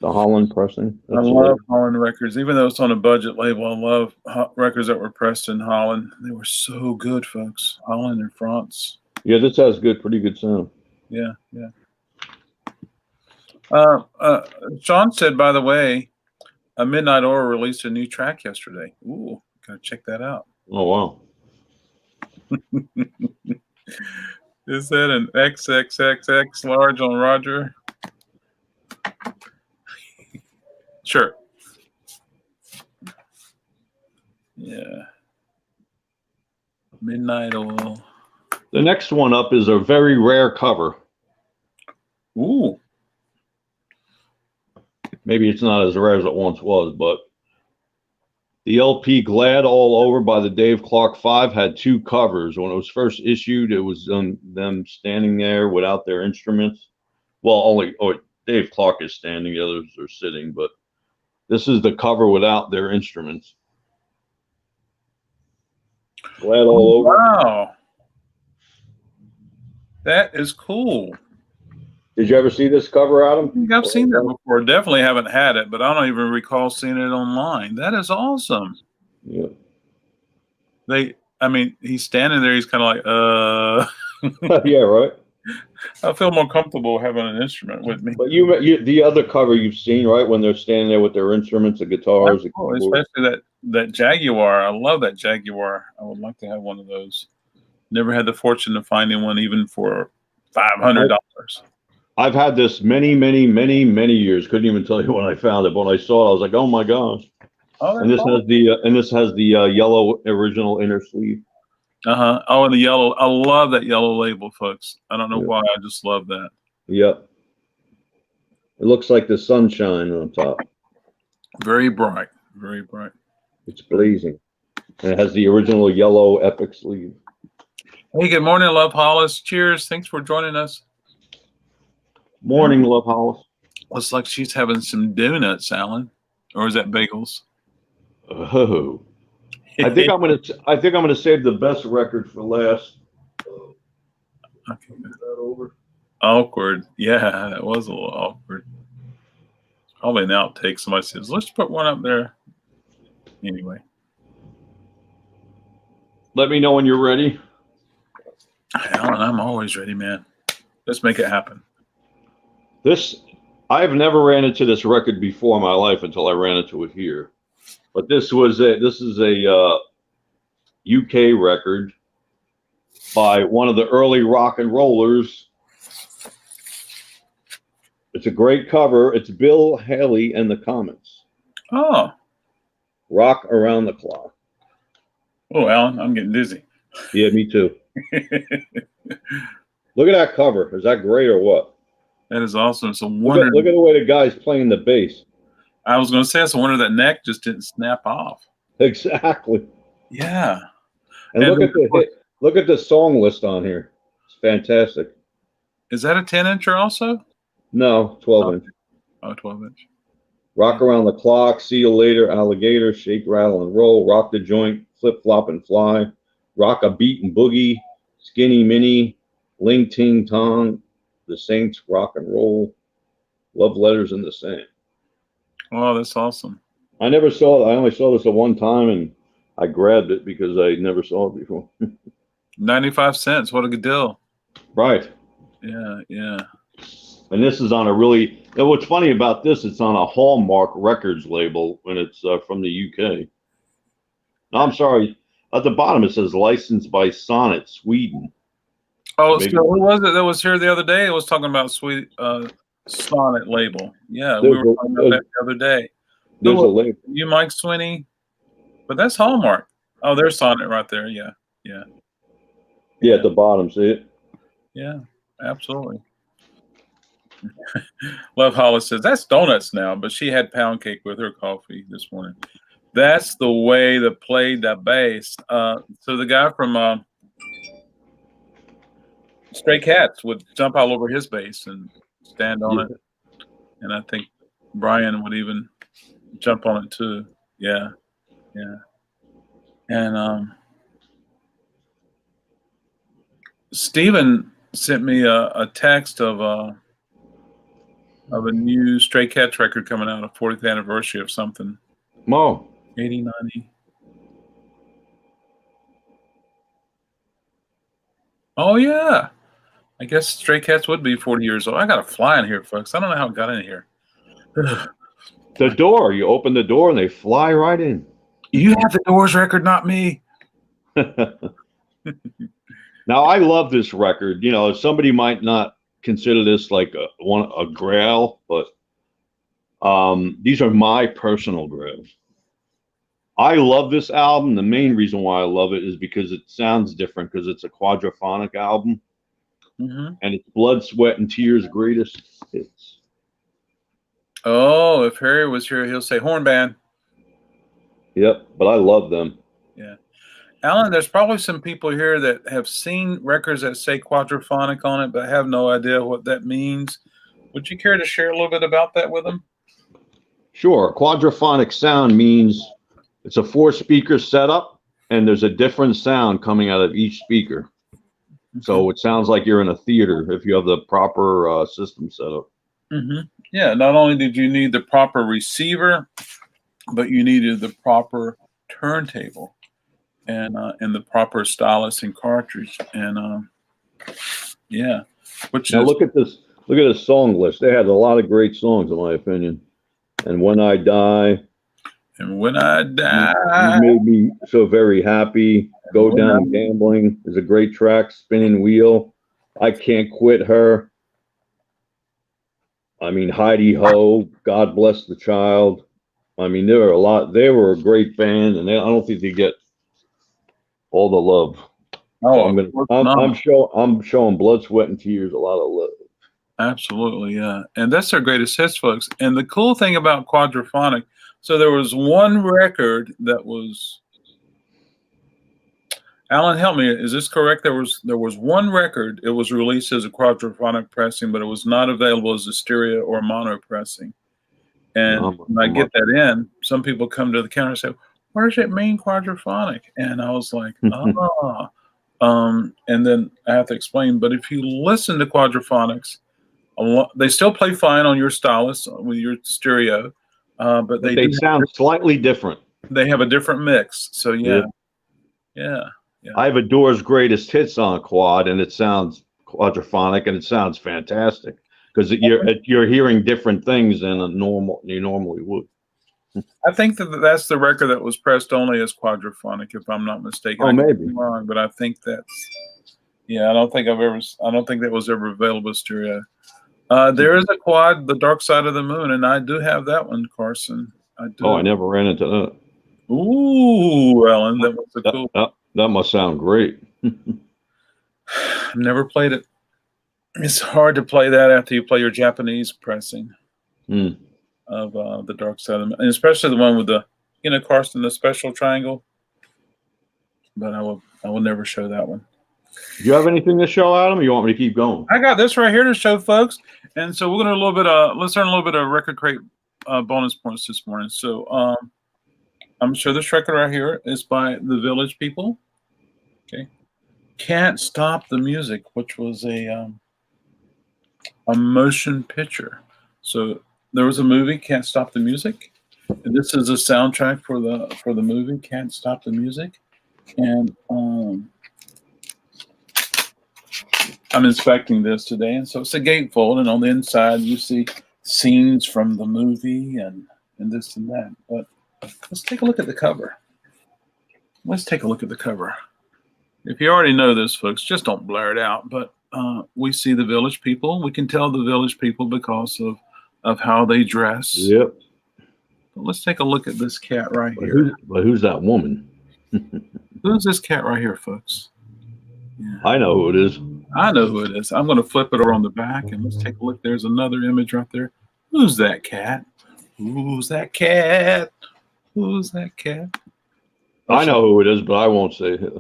The Holland pressing. I love Holland records, even though it's on a budget label. I love records that were pressed in Holland. They were so good, folks. Holland and France. Yeah, this has pretty good sound. Yeah, yeah. Sean said, by the way, a Midnight Oil released a new track yesterday. Ooh, gotta check that out. Oh wow. Is that an XXXX large on Roger? Sure. Yeah. Midnight Oil. The next one up is a very rare cover. Ooh. Maybe it's not as rare as it once was, but the LP Glad All Over by the Dave Clark 5 had two covers. When it was first issued, it was them standing there without their instruments. Well, Dave Clark is standing, the others are sitting, but this is the cover without their instruments. Glad All Over. Wow. That is cool. Did you ever see this cover, Adam? I think I've seen that before. Definitely haven't had it, but I don't even recall seeing it online. That is awesome. Yeah. I mean, he's standing there. He's kind of like, Yeah, right. I feel more comfortable having an instrument with me. But you the other cover you've seen, right? When they're standing there with their instruments, the guitars. Especially that Jaguar. I love that Jaguar. I would like to have one of those. Never had the fortune of finding one, even for $500. I've had this many years. Couldn't even tell you when I found it. But when I saw it, I was like, "Oh my gosh!" Oh, and this has the yellow original inner sleeve. Oh, and the yellow. I love that yellow label, folks. I don't know why. I just love that. Yep. It looks like the sunshine on top. Very bright. Very bright. It's blazing. And it has the original yellow Epic sleeve. Hey, good morning, Love Hollis. Cheers. Thanks for joining us. Morning, Love Hollis. Looks like she's having some donuts, Alan. Or is that bagels? Oh. I think I'm gonna save the best record for last. Okay. Is that over? Awkward. Yeah, that was a little awkward. Probably an outtake. Somebody says, let's put one up there. Anyway. Let me know when you're ready. Alan, I'm always ready, man. Let's make it happen. I've never ran into this record before in my life until I ran into it here. But this is a UK record by one of the early rock and rollers. It's a great cover. It's Bill Haley and the Comets. Oh. Rock Around the Clock. Oh, Alan, I'm getting dizzy. Yeah, me too. Look at that cover. Is that great or what? That is awesome. It's a wonder. Look at the way the guy's playing the bass. I was going to say, it's a wonder that neck just didn't snap off. Exactly. Yeah. And look at the song list on here. It's fantastic. Is that a 10-incher also? No, 12-inch. Oh, 12-inch. Rock Around the Clock, See You Later, Alligator, Shake, Rattle, and Roll, Rock the Joint, Flip, Flop, and Fly, Rock a Beat and Boogie, Skinny Mini, Ling Ting Tong, The Saints, Rock and Roll, Love Letters in the Sand. Oh, that's awesome. I never saw it. I only saw this at one time, and I grabbed it because I never saw it before. 95 cents. What a good deal. Right. Yeah, yeah. And this is on a really. And what's funny about this? It's on a Hallmark Records label, and it's from the UK. No, I'm sorry. At the bottom it says licensed by Sonnet, Sweden. Oh, Maybe. so who was it that was here the other day? It was talking about sweet Sonnet label. Yeah, we were talking about that the other day. There's a label. You, Mike Sweeney? But that's Hallmark. Oh, there's Sonnet right there. Yeah, yeah. Yeah, at the bottom, see it? Yeah, absolutely. Love Hollis says that's donuts now, but she had pound cake with her coffee this morning. That's the way to play the bass. So the guy from Stray Cats would jump all over his bass and stand on it, and I think Brian would even jump on it too. Yeah, yeah. And Steven sent me a text of a new Stray Cats record coming out, a 40th anniversary of something. Mo. 80, 90. Oh, yeah. I guess Stray Cats would be 40 years old. I got a fly in here, folks. I don't know how it got in here. The door. You open the door and they fly right in. You have the Doors record, not me. Now, I love this record. You know, somebody might not consider this like a grail, but these are my personal grails. I love this album. The main reason why I love it is because it sounds different, because it's a quadraphonic album. Mm-hmm. And it's Blood, Sweat, and Tears' greatest hits. Oh, if Harry was here, he'll say horn band. Yep, but I love them. Yeah. Alan, there's probably some people here that have seen records that say quadraphonic on it, but have no idea what that means. Would you care to share a little bit about that with them? Sure. Quadraphonic sound means it's a 4-speaker setup, and there's a different sound coming out of each speaker. So it sounds like you're in a theater if you have the proper system set up. Mm-hmm. Yeah, not only did you need the proper receiver, but you needed the proper turntable and the proper stylus and cartridge. And yeah. Now look at this. Look at this song list. They had a lot of great songs, in my opinion. And When I Die. And When I Die. You made me so very happy. Go Down Gambling is a great track. Spinning Wheel. I Can't Quit Her. I mean, Heidi Ho. God Bless the Child. I mean, there are a lot. They were a great band, and I don't think they get all the love. Oh, so I'm showing Blood, Sweat, and Tears a lot of love. Absolutely, yeah. And that's their greatest hits, folks. And the cool thing about quadraphonic, so there was one record that was, Alan, help me, is this correct? There was one record, it was released as a quadraphonic pressing, but it was not available as a stereo or mono pressing. And when I get that in, some people come to the counter and say, what does it mean, quadraphonic? And I was like, and then I have to explain, but if you listen to quadraphonics, they still play fine on your stylus with your stereo, but they sound slightly different. They have a different mix. So yeah. I have a Doors Greatest Hits on quad, and it sounds quadraphonic, and it sounds fantastic because you're hearing different things than you normally would. I think that's the record that was pressed only as quadraphonic, if I'm not mistaken. Oh, maybe. I'm wrong, but I think that's. Yeah, I don't think that was ever available as stereo. There is a quad, The Dark Side of the Moon, and I do have that one, Carson. I do. Oh, I never ran into that. Ooh, Ellen, that was a cool. That must sound great. Never played it. It's hard to play that after you play your Japanese pressing of The Dark Side of the Moon, and especially the one with the, Carson, the special triangle. But I will never show that one. Do you have anything to show, Adam, or you want me to keep going? I got this right here to show, folks. And so we're going to let's learn a little bit of RecordKrate bonus points this morning. So I'm going to show this record right here. It's by the Village People. Okay. Can't Stop the Music, which was a motion picture. So there was a movie, Can't Stop the Music. And this is a soundtrack for the movie Can't Stop the Music. And I'm inspecting this today, and so it's a gatefold, and on the inside you see scenes from the movie and this and that. But let's take a look at the cover. Let's take a look at the cover. If you already know this, folks, just don't blur it out. But we see the village people. We can tell the village people because of how they dress. Yep. But let's take a look at this cat right here. But who's that woman? Who's this cat right here, folks? Yeah. I know who it is. I know who it is. I'm going to flip it over on the back, and let's take a look. There's another image right there. Who's that cat? Who's that cat? Who's that cat? I know who it is, but I won't say it.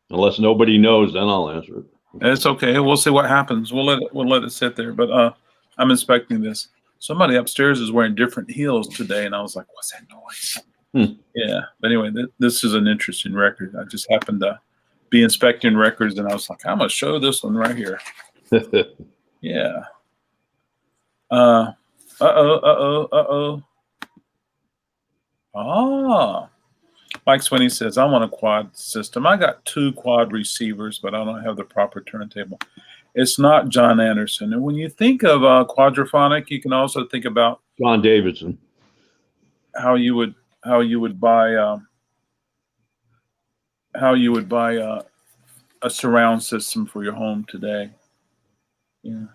Unless nobody knows, then I'll answer it. It's okay. We'll see what happens. We'll let it sit there. But I'm inspecting this. Somebody upstairs is wearing different heels today, and I was like, "What's that noise?" Yeah. But anyway, this is an interesting record. I just happened to be inspecting records, and I was like, "I'm gonna show this one right here." Yeah. Mike Swinney says, I'm on a quad system. I got 2 quad receivers, but I don't have the proper turntable. It's not John Anderson. And when you think of quadraphonic, you can also think about John Davidson. How you would buy a surround system for your home today. Yeah.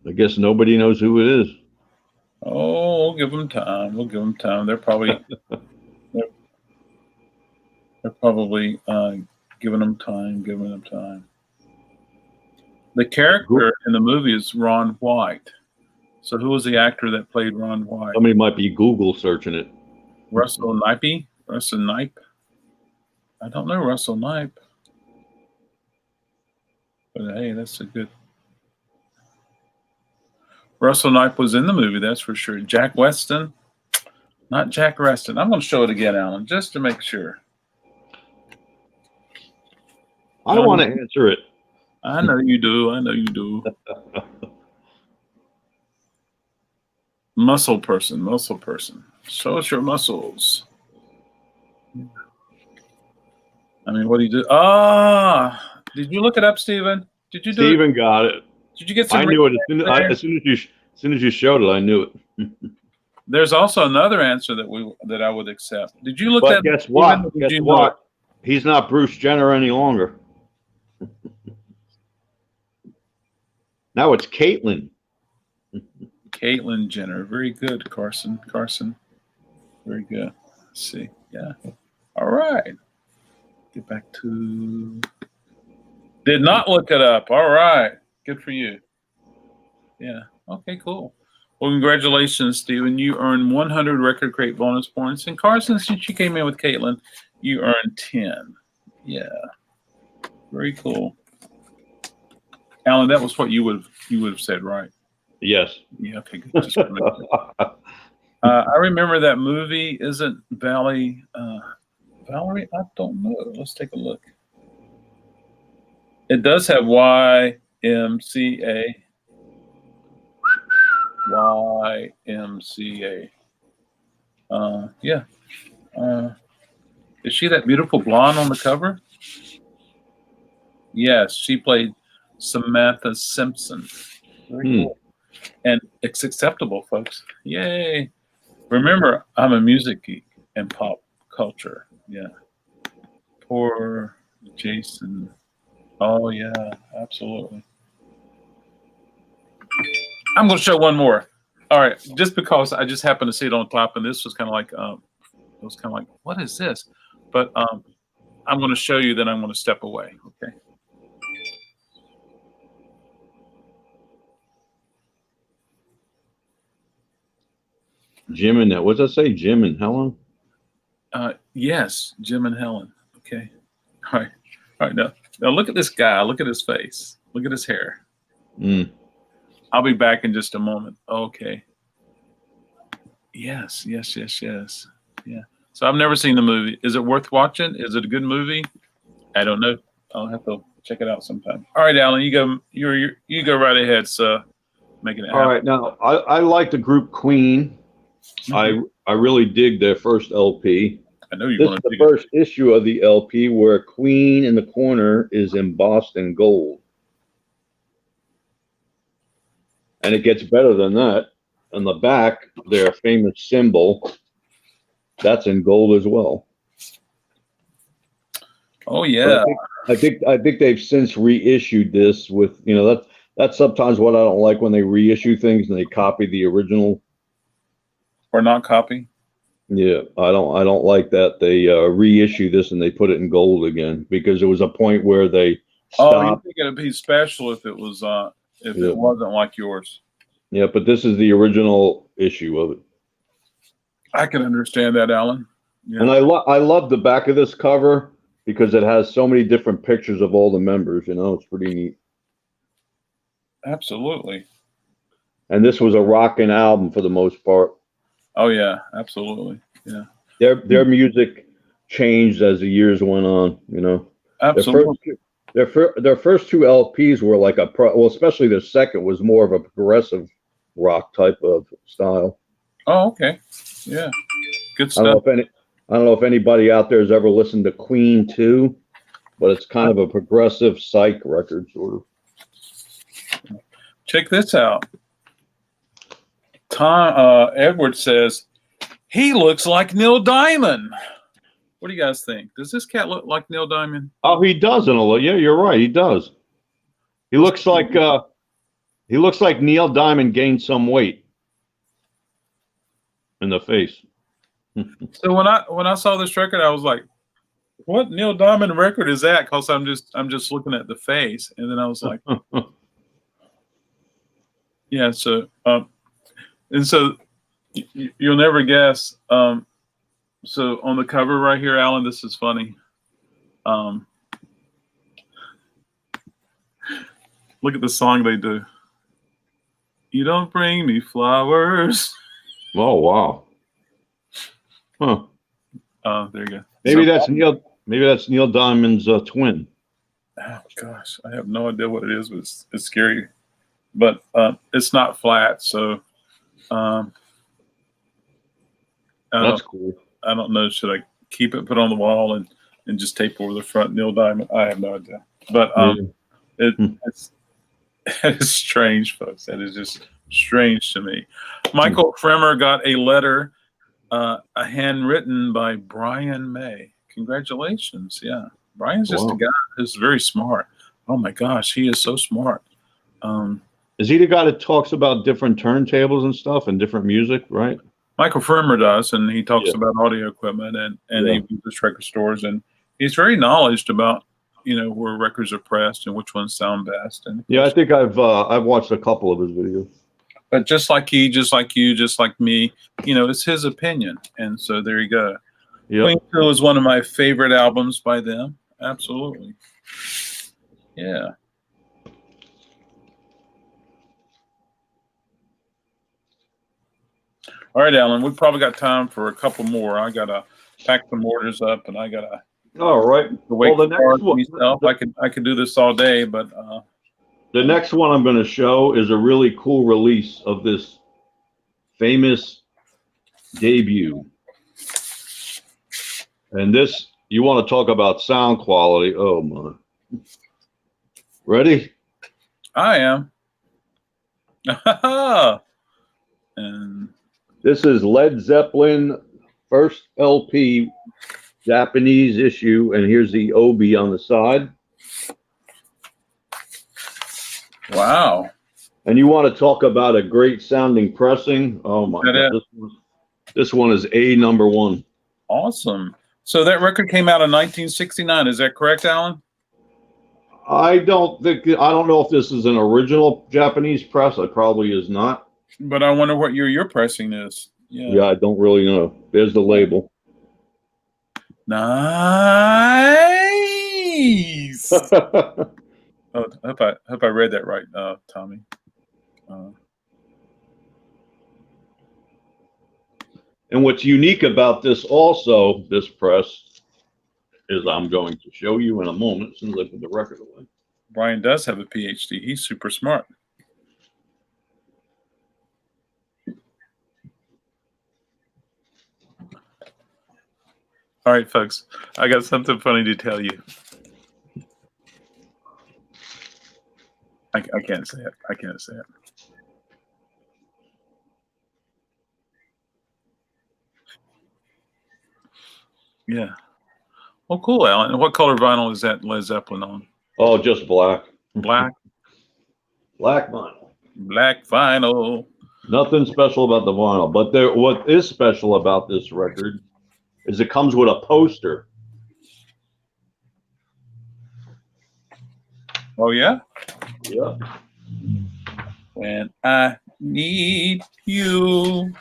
I guess nobody knows who it is. Oh, we'll give them time. We'll give them time. They're probably giving them time. The character in the movie is Ron White. So who was the actor that played Ron White? Somebody might be Google searching it. Russell Knipe? Russell Knipe? I don't know Russell Knipe. But hey, that's a good. Russell Knipe was in the movie, that's for sure. Jack Weston, not Jack Reston. I'm going to show it again, Alan, just to make sure. I don't want to answer it. I know you do. I know you do. Muscle person. Show us your muscles. I mean, what do you do? Did you look it up, Stephen? Did you do Stephen got it. Did you get some? I knew it as soon as you showed it. I knew it. There's also another answer that I would accept. Did you look but that? Guess what? Guess what? He's not Bruce Jenner any longer. Now it's Caitlyn. Caitlyn Jenner. Very good, Carson. Very good. Let's see. Yeah. All right. Get back to. Did not look it up. All right. Good for you. Yeah. Okay, cool. Well, congratulations, Stephen. You earned 100 RecordKrate bonus points. And Carson, since you came in with Caitlyn, you earned 10. Yeah. Very cool. Alan, that was what you would have said, right? Yes. Yeah, okay, good. Just I remember that movie. Isn't Valerie? I don't know. Let's take a look. It does have YMCA. Yeah. Is she that beautiful blonde on the cover? Yes, she played Samantha Simpson. Very cool. And it's acceptable, folks. Yay. Remember, I'm a music geek and pop culture. Yeah. Poor Jason. Oh, yeah, absolutely. I'm going to show one more. All right. Just because I just happened to see it on top, and this was kind of like, what is this? But I'm going to show you, then I'm going to step away. Okay. Jim and that. What does that say? Jim and Helen? Yes, Jim and Helen. Okay. All right. Now look at this guy. Look at his face. Look at his hair. I'll be back in just a moment. Okay. Yes. Yeah. So I've never seen the movie. Is it worth watching? Is it a good movie? I don't know. I'll have to check it out sometime. All right, Alan, you go. You go right ahead. So making it happen. All right, now I like the group Queen. Mhm. I really dig their first LP. I know you're This going is to the dig it. first issue of the LP where Queen in the corner is embossed in gold. And it gets better than that. On the back, their famous symbol, that's in gold as well. Oh But yeah. I think they've since reissued this with, you know, that's sometimes what I don't like when they reissue things and they copy the original. Or not copy. Yeah, I don't like that they reissue this and they put it in gold again, because there was a point where they Oh, you stopped. think it'd be special if it was if Yeah. it wasn't like yours? Yeah, but this is the original issue of it. I can understand that, Alan. Yeah. And I love the back of this cover because it has so many different pictures of all the members, you know, it's pretty neat. Absolutely. And this was a rockin' album for the most part. Oh yeah, absolutely. Yeah. Their music changed as the years went on, you know. Absolutely. Their first two LPs were like well, especially the second was more of a progressive rock type of style. Oh, okay. Yeah. Good I don't stuff. know I don't know if anybody out there has ever listened to Queen 2, but it's kind of a progressive psych record, sort of. Check this out. Edward says he looks like Neil Diamond. What do you guys think? Does this cat look like Neil Diamond? Oh, he does in a little. Yeah, you're right. He does. He looks like Neil Diamond gained some weight in the face. So when I saw this record, I was like, "What Neil Diamond record is that?" Because I'm just looking at the face, and then I was like, "Yeah." So and so you'll never guess. So on the cover right here, Alan, this is funny. Look at the song they do. You don't bring me flowers. Oh wow. Huh. There you go. Maybe So, that's Neil Diamond's twin. oh gosh, I have no idea what it is, but it's scary. But it's not flat, so That's cool. I don't know. Should I keep it put on the wall and just tape over the front Neil Diamond? I have no idea. But it's it's strange, folks. That is just strange to me. Michael Fremer got a letter, a handwritten by Brian May. Congratulations. Yeah. Brian's just a guy who's very smart. Oh my gosh, he is so smart. Is he the guy that talks about different turntables and stuff and different music, right? Michael Fremer does, and he talks about audio equipment and he visits record stores, and he's very knowledgeable about, you know, where records are pressed and which ones sound best. And yeah, I think I've watched a couple of his videos. But just like he, just like you, just like me, you know, it's his opinion, and so there you go. Yep. Queen 2 is one of my favorite albums by them. Absolutely. Yeah. All right, Alan, we've probably got time for a couple more. I gotta pack some orders up, and I gotta. All right. Well, the next one, I could do this all day, but the next one I'm going to show is a really cool release of this famous debut. And this, you want to talk about sound quality? Oh my! Ready? I am. And this is Led Zeppelin first LP Japanese issue, and here's the Obi on the side. Wow. And you want to talk about a great sounding pressing? Oh my God! This one is #1. Awesome. So that record came out in 1969. Is that correct, Alan? I don't know if this is an original Japanese press. It probably is not. But I wonder what year your pressing is. Yeah, I don't really know. There's the label. Nice. Oh, I hope I read that right, Tommy. And what's unique about this press, as I'm going to show you in a moment, as soon as I put the record away. Brian does have a PhD. He's super smart. All right, folks, I got something funny to tell you. I can't say it. I can't say it. Yeah. Well, cool, Alan. And what color vinyl is that Led Zeppelin on? Oh, just black. Black? Black vinyl. Black vinyl. Nothing special about the vinyl, but what is special about this record is it comes with a poster. Oh, yeah? Yeah. When I need you.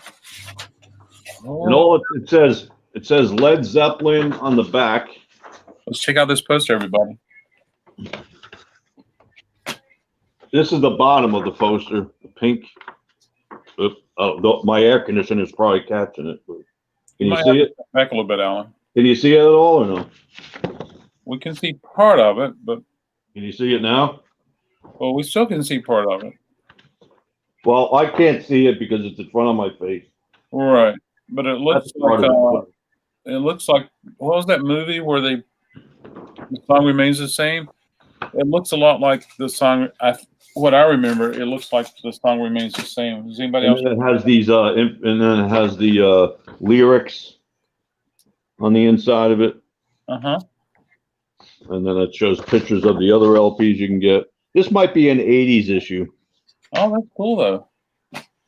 Oh. And all it says Led Zeppelin on the back. Let's check out this poster, everybody. This is the bottom of the poster, the pink. My air conditioner is probably catching it. Can you see it? Back a little bit, Alan. Can you see it at all or no? We can see part of it, but... Can you see it now? Well, we still can see part of it. Well, I can't see it because it's in front of my face. Right. But it looks like... it looks like... What was that movie where the song remains the same? It looks a lot like the song... What I remember, it looks like the song remains the same. Does anybody else? And then it has these, and then it has the lyrics on the inside of it. Uh-huh. And then it shows pictures of the other LPs you can get. This might be an 80s issue. Oh, that's cool, though.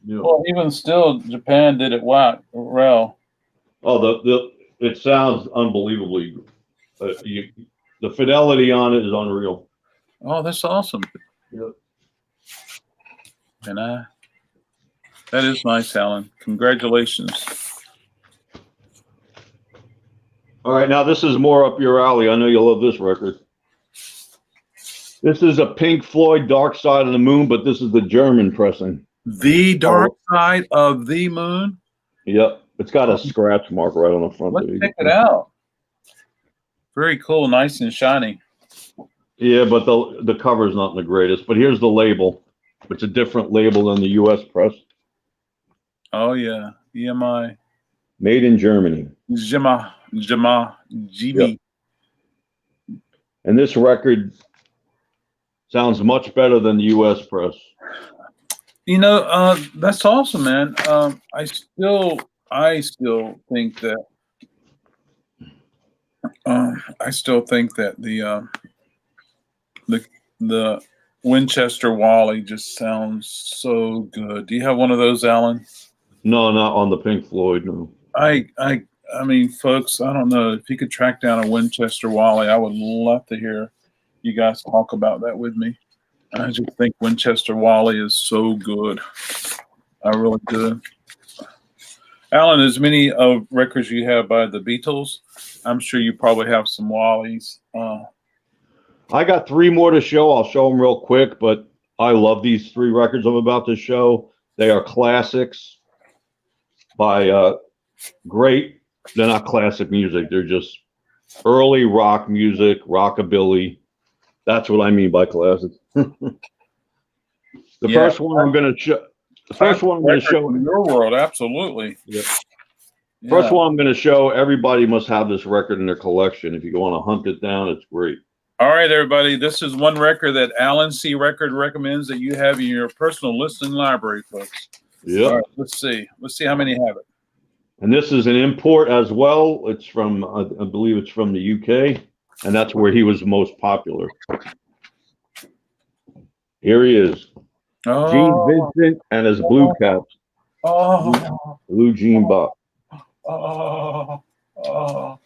Yeah. Well, even still, Japan did it well. Oh, it sounds unbelievably. The fidelity on it is unreal. Oh, that's awesome. Yep. And that is nice, Alan. Congratulations. All right, now this is more up your alley. I know you'll love this record. This is a Pink Floyd Dark Side of the Moon, but this is the German pressing. The Dark Side of the Moon? Yep. It's got a scratch mark right on the front. Let's check it out. Very cool, nice and shiny. Yeah, but the cover is not the greatest. But here's the label. It's a different label than the U.S. press. Oh, yeah. EMI. Made in Germany. GB. Yep. And this record sounds much better than the U.S. press. You know, that's awesome, man. I still think that the Winchester Wally just sounds so good. Do you have one of those, Alan? No, not on the Pink Floyd. No. I mean, folks, I don't know if you could track down a Winchester Wally. I would love to hear you guys talk about that with me. I just think Winchester Wally is so good. I really do. Alan, as many records you have by the Beatles, I'm sure you probably have some Wallies. I got 3 more to show. I'll show them real quick, but I love these 3 records I'm about to show. They are classics by great. They're not classic music. They're just early rock music, rockabilly. That's what I mean by classics. First one I'm going to show. The first one I'm going to show in your world, absolutely. Yeah. First one I'm going to show. Everybody must have this record in their collection. If you want to hunt it down, it's great. All right, everybody. This is one record that Allen C Record recommends that you have in your personal listening library, folks. Yeah. All right, let's see. Let's see how many have it. And this is an import as well. It's from, I believe it's from the UK, and that's where he was most popular. Here he is. Oh. Gene Vincent and his blue caps. Oh. Blue jean box. Oh. Oh.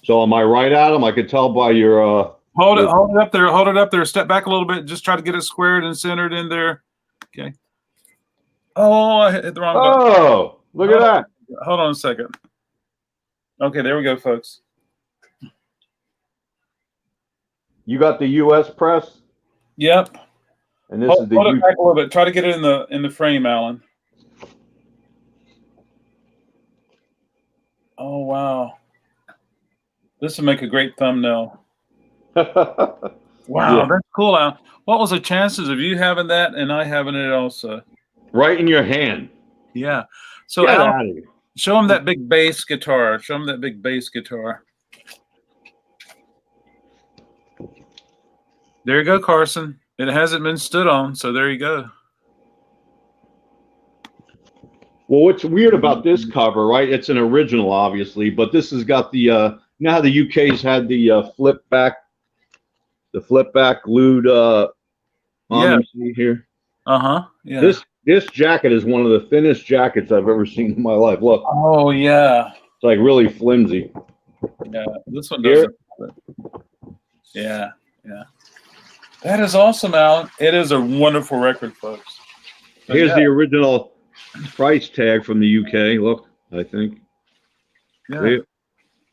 So am I right, Adam? I could tell by your hold it up there. Hold it up there. Step back a little bit. Just try to get it squared and centered in there. Okay. Oh, I hit the wrong button. Oh, look at that. Hold on a second. Okay, there we go, folks. You got the US press? Yep. And this is the hold it back a little bit. Try to get it in the frame, Alan. Oh wow. This would make a great thumbnail. Yeah. Wow, that's cool, Al. What was the chances of you having that and I having it also? Right in your hand. Yeah. So Get Al, out of here. show him that big bass guitar. Show him that big bass guitar. There you go, Carson. It hasn't been stood on, so there you go. Well, what's weird about this cover, right? It's an original, obviously, but this has got the you know how the UK's had the flip back glued Yeah. MC here. Yeah. This jacket is one of the thinnest jackets I've ever seen in my life. Look, Oh yeah. it's like really flimsy. Yeah. This one Here. doesn't. Yeah. Yeah. That is awesome, Alan. It is a wonderful record, folks. So, Here's yeah. the original price tag from the UK. Look, I think. Yeah. See it?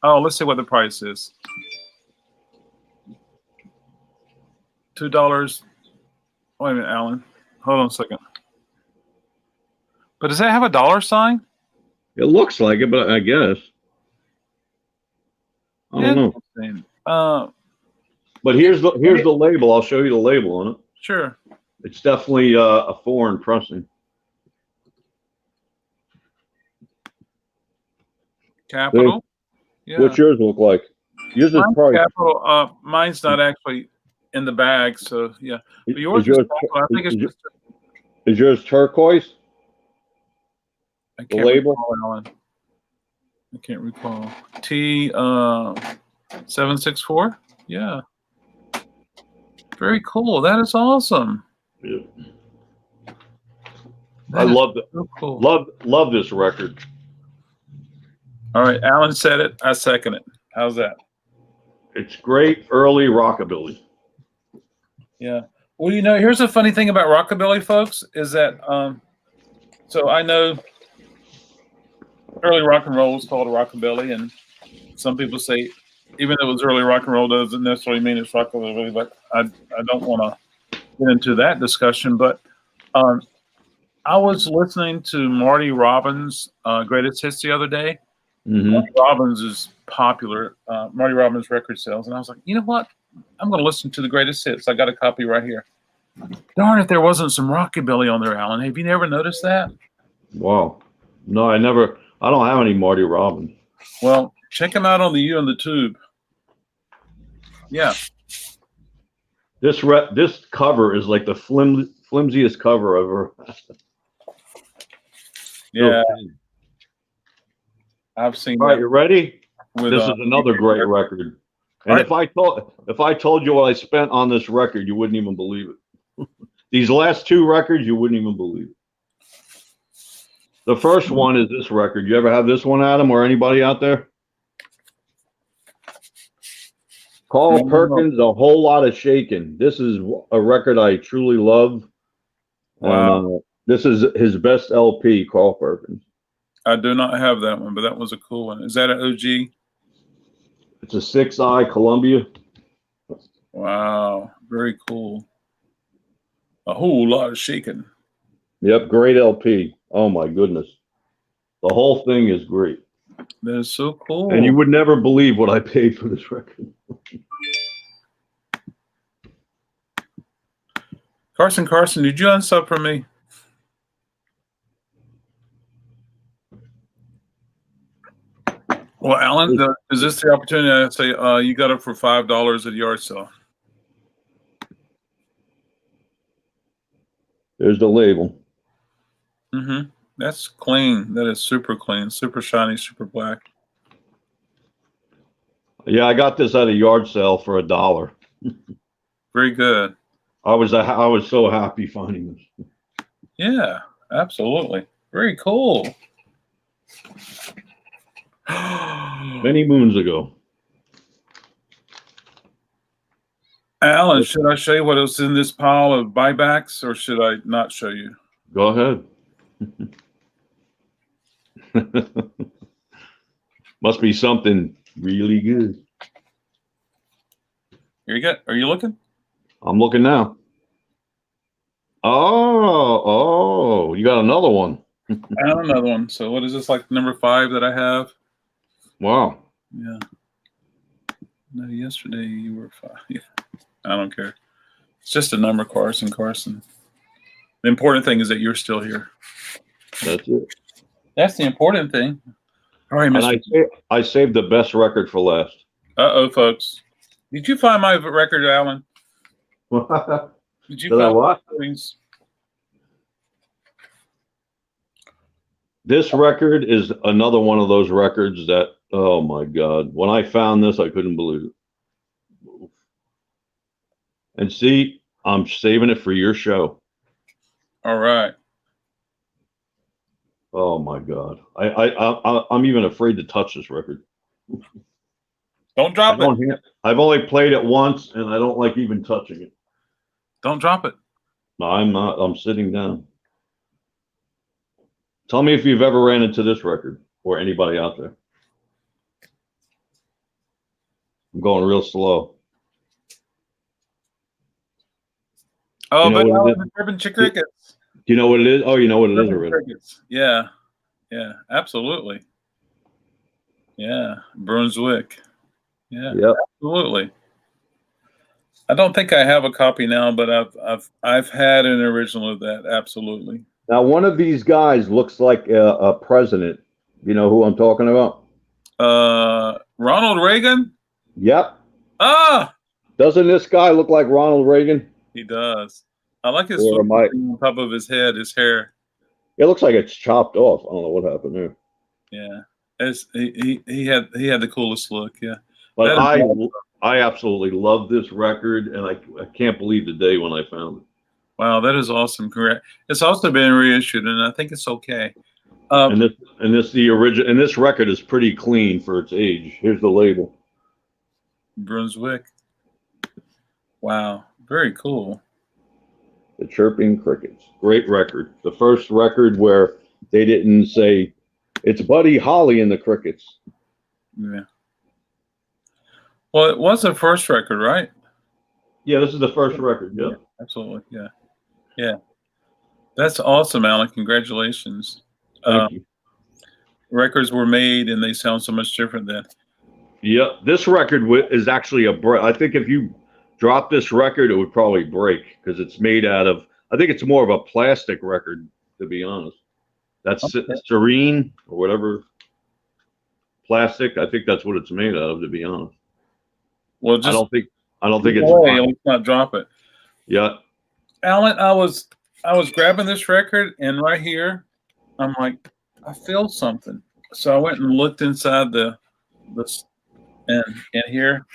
Oh, let's see what the price is. $2. Wait a minute, Alan. Hold on a second. But does that have a dollar sign? It looks like it, but I guess. I don't know. Interesting. But here's the label. I'll show you the label on it. Sure. It's definitely a foreign pressing. Capital. Yeah. What's yours look like? Yours is Mine's probably Capital. Mine's not actually in the bag, so yeah. But yours is Capital. I think it's just. Is yours turquoise? I The can't label? recall, Alan. I can't recall. T 764. Yeah. Very cool. That is awesome. Yeah. That I is love it. so cool. Love this record. All right, Alan said it. I second it. How's that? It's great early rockabilly. Yeah. Well, you know, here's the funny thing about rockabilly, folks, is that so I know early rock and roll is called rockabilly, and some people say even though it was early rock and roll doesn't necessarily mean it's rockabilly, but I don't want to get into that discussion. But I was listening to Marty Robbins' Greatest Hits the other day. Mm-hmm. Marty Robbins is popular. Marty Robbins record sales, and I was like, you know what? I'm going to listen to the Greatest Hits. I got a copy right here. Darn if there wasn't some rockabilly on there, Alan. Have you never noticed that? Wow. No, I never. I don't have any Marty Robbins. Well, check him out on the U and the Tube. Yeah. This cover is like the flimsiest cover ever. Yeah. I've seen All right, that. you ready? With, this is another great record. And if I told you what I spent on this record, you wouldn't even believe it. These last two records, you wouldn't even believe it. The first one is this record. You ever have this one, Adam, or anybody out there? Carl Perkins, A Whole Lot of Shaking. This is a record I truly love. Wow. And, this is his best LP, Carl Perkins. I do not have that one, but that was a cool one. Is that an OG? It's a 6-eye Columbia. Wow. Very cool. A whole lot of shaking. Yep, great LP. Oh my goodness. The whole thing is great. That is so cool. And you would never believe what I paid for this record. Carson, did you unsub for me? Well, Alan, is this the opportunity I say you got it for $5 at yard sale? There's the label. Mm-hmm. That's clean. That is super clean, super shiny, super black. Yeah, I got this at a yard sale for $1. Very good. I was so happy finding this. Yeah, absolutely. Very cool. Many moons ago. Alan, should I show you what was in this pile of buybacks, or should I not show you? Go ahead. Must be something really good. Here you go. Are you looking? I'm looking now. Oh, you got another one. I have another one. So what is this, like number 5 that I have? Wow. Yeah. No, yesterday you were 5. Yeah, I don't care. It's just a number, Carson. The important thing is that you're still here. That's it. That's the important thing. All right, And Mr. I saved the best record for last. Uh-oh, folks. Did you find my record, Alan? Did you Did I find what? things? This record is another one of those records that, oh my God, when I found this, I couldn't believe it. And see, I'm saving it for your show. All right. Oh my God, I'm even afraid to touch this record. Don't drop it. I've only played it once, and I don't like even touching it. Don't drop it. No, I'm not. I'm sitting down. Tell me if you've ever ran into this record or anybody out there. I'm going real slow. Oh, You know but what it is? the Urban Crickets. Do you know what it is? Oh, you know what it is Urban already. Crickets. Yeah, absolutely. Yeah, Brunswick. Yeah, Yep. absolutely. I don't think I have a copy now, but I've had an original of that. Absolutely. Now, one of these guys looks like a president. You know who I'm talking about? Ronald Reagan. Yep. Ah, Doesn't this guy look like Ronald Reagan? he does. I like his Or am I- on top of his head, his hair. It looks like it's chopped off. I don't know what happened there. Yeah, he had the coolest look. Yeah, But That is I absolutely love this record, and I can't believe the day when I found it. wow, that is awesome. Correct. It's also been reissued, and I think it's okay. And this record is pretty clean for its age. Here's the label. Brunswick. Wow, very cool. The Chirping Crickets. Great record. The first record where they didn't say it's Buddy Holly and the Crickets. Yeah. Well, it was the first record, right? Yeah, this is the first record. Yeah. Absolutely. Yeah. That's awesome, Alan. Congratulations. Thank you. Records were made, and they sound so much different then. Yeah, this record is actually a break. I think if you drop this record, it would probably break because it's made out of. I think it's more of a plastic record, to be honest. That's serene or whatever plastic. I think that's what it's made out of, to be honest. Well, just I don't think it's. let's not drop it. Yeah. Alan, I was grabbing this record, and right here, I'm like, I feel something. So I went and looked inside this and here,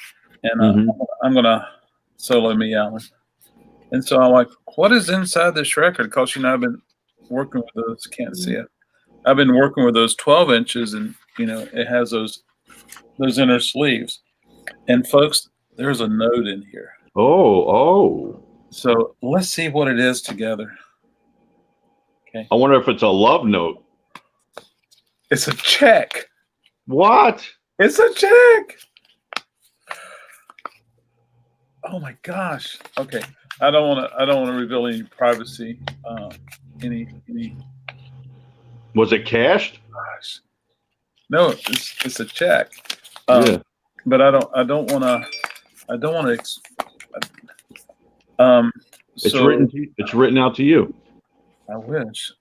and I'm gonna solo me, Alan. And so I'm like, what is inside this record? Because I've been working with those. Can't see it. I've been working with those 12 inches, and it has those inner sleeves. And folks, there's a note in here. Oh. So let's see what it is together. Okay. I wonder if it's a love note. It's a check. What? It's a check. Oh my gosh. Okay. I don't want to reveal any privacy. Any. Was it cashed? Gosh. No, it's a check. Yeah. But I don't want to. It's written out to you. I wish.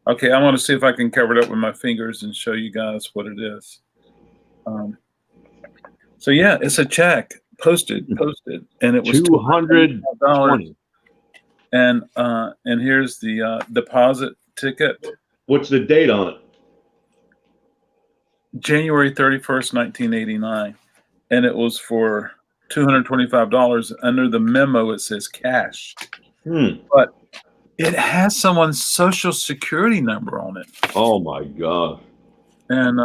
Okay, I'm going to see if I can cover it up with my fingers and show you guys what it is. So yeah, it's a check posted, and it was $220. And here's the deposit ticket. What's the date on it? January 31st, 1989, and it was for $225. Under the memo, it says cash, but it has someone's social security number on it. Oh my God! And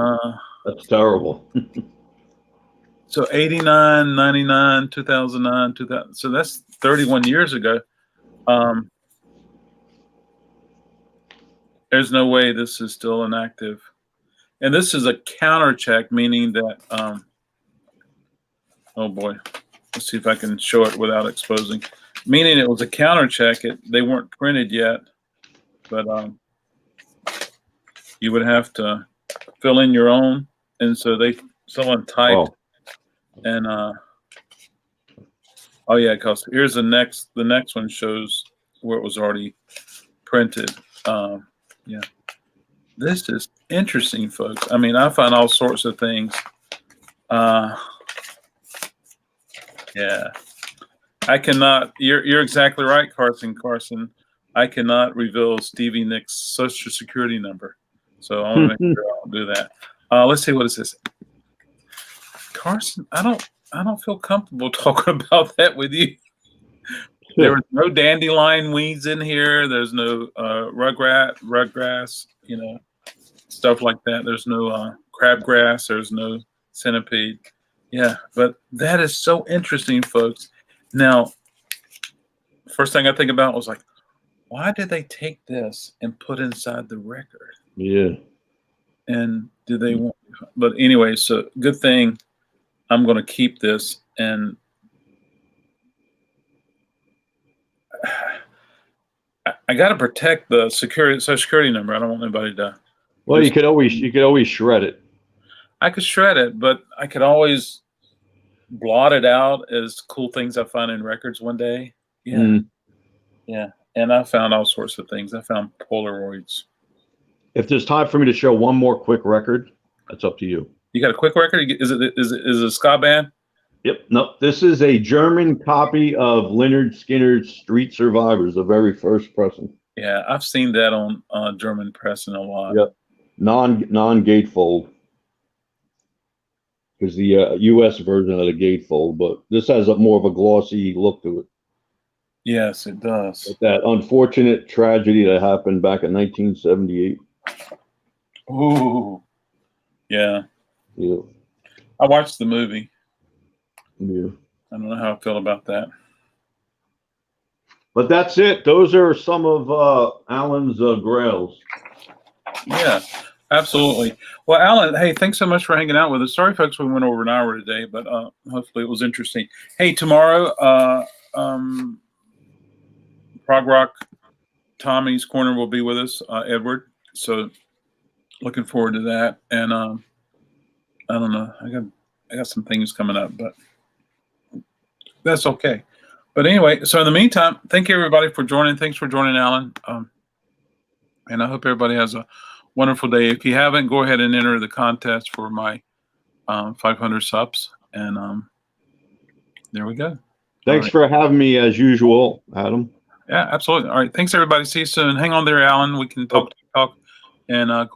that's terrible. So 89, 99, 2009, 2000. So that's 31 years ago. There's no way this is still inactive. And this is a counter check, meaning that, oh boy, let's see if I can show it without exposing. Meaning it was a counter check. They weren't printed yet, but you would have to fill in your own. And so someone typed And oh yeah, because here's the next one shows where it was already printed. Yeah, this is interesting, folks. I mean, I find all sorts of things. Yeah, I cannot. You're exactly right, Carson. I cannot reveal Stevie Nicks' social security number, so I want to make sure I don't do that. Let's see, what is this, Carson? I don't feel comfortable talking about that with you. There was no dandelion weeds in here. There's no ruggrass, stuff like that. There's no crabgrass. There's no centipede. Yeah, but that is so interesting, folks. Now, first thing I think about was like, why did they take this and put inside the record? Yeah. And do they want? But anyway, so good thing I'm going to keep this, and I got to protect the social security number. I don't want anybody to. Well, you could always shred it. I could shred it, but I could always blot it out as cool things I find in records one day. Yeah, yeah. And I found all sorts of things. I found Polaroids. If there's time for me to show one more quick record, that's up to you. You got a quick record? Is it a ska band? Yep. No, this is a German copy of Leonard Skinner's Street Survivors, the very first pressing. Yeah, I've seen that on German pressing a lot. Yep. Non-gatefold. Because the U.S. version had a gatefold, but this has more of a glossy look to it. Yes, it does. But that unfortunate tragedy that happened back in 1978. Ooh. Yeah. Yeah. I watched the movie. Yeah. I don't know how I feel about that. But that's it. Those are some of Alan's grails. Yeah, absolutely. Well, Alan, hey, thanks so much for hanging out with us. Sorry, folks, we went over an hour today, but hopefully it was interesting. Hey, tomorrow, Prog Rock Tommy's Corner will be with us, Edward. So looking forward to that. And I don't know. I got some things coming up, but that's okay. But anyway, so in the meantime, thank you everybody for joining. Thanks for joining, Alan. And I hope everybody has a wonderful day. If you haven't, go ahead and enter the contest for my 500 subs. And there we go. Thanks for having me as usual, Adam. Yeah, absolutely. All right. Thanks, everybody. See you soon. Hang on there, Alan. We can talk. And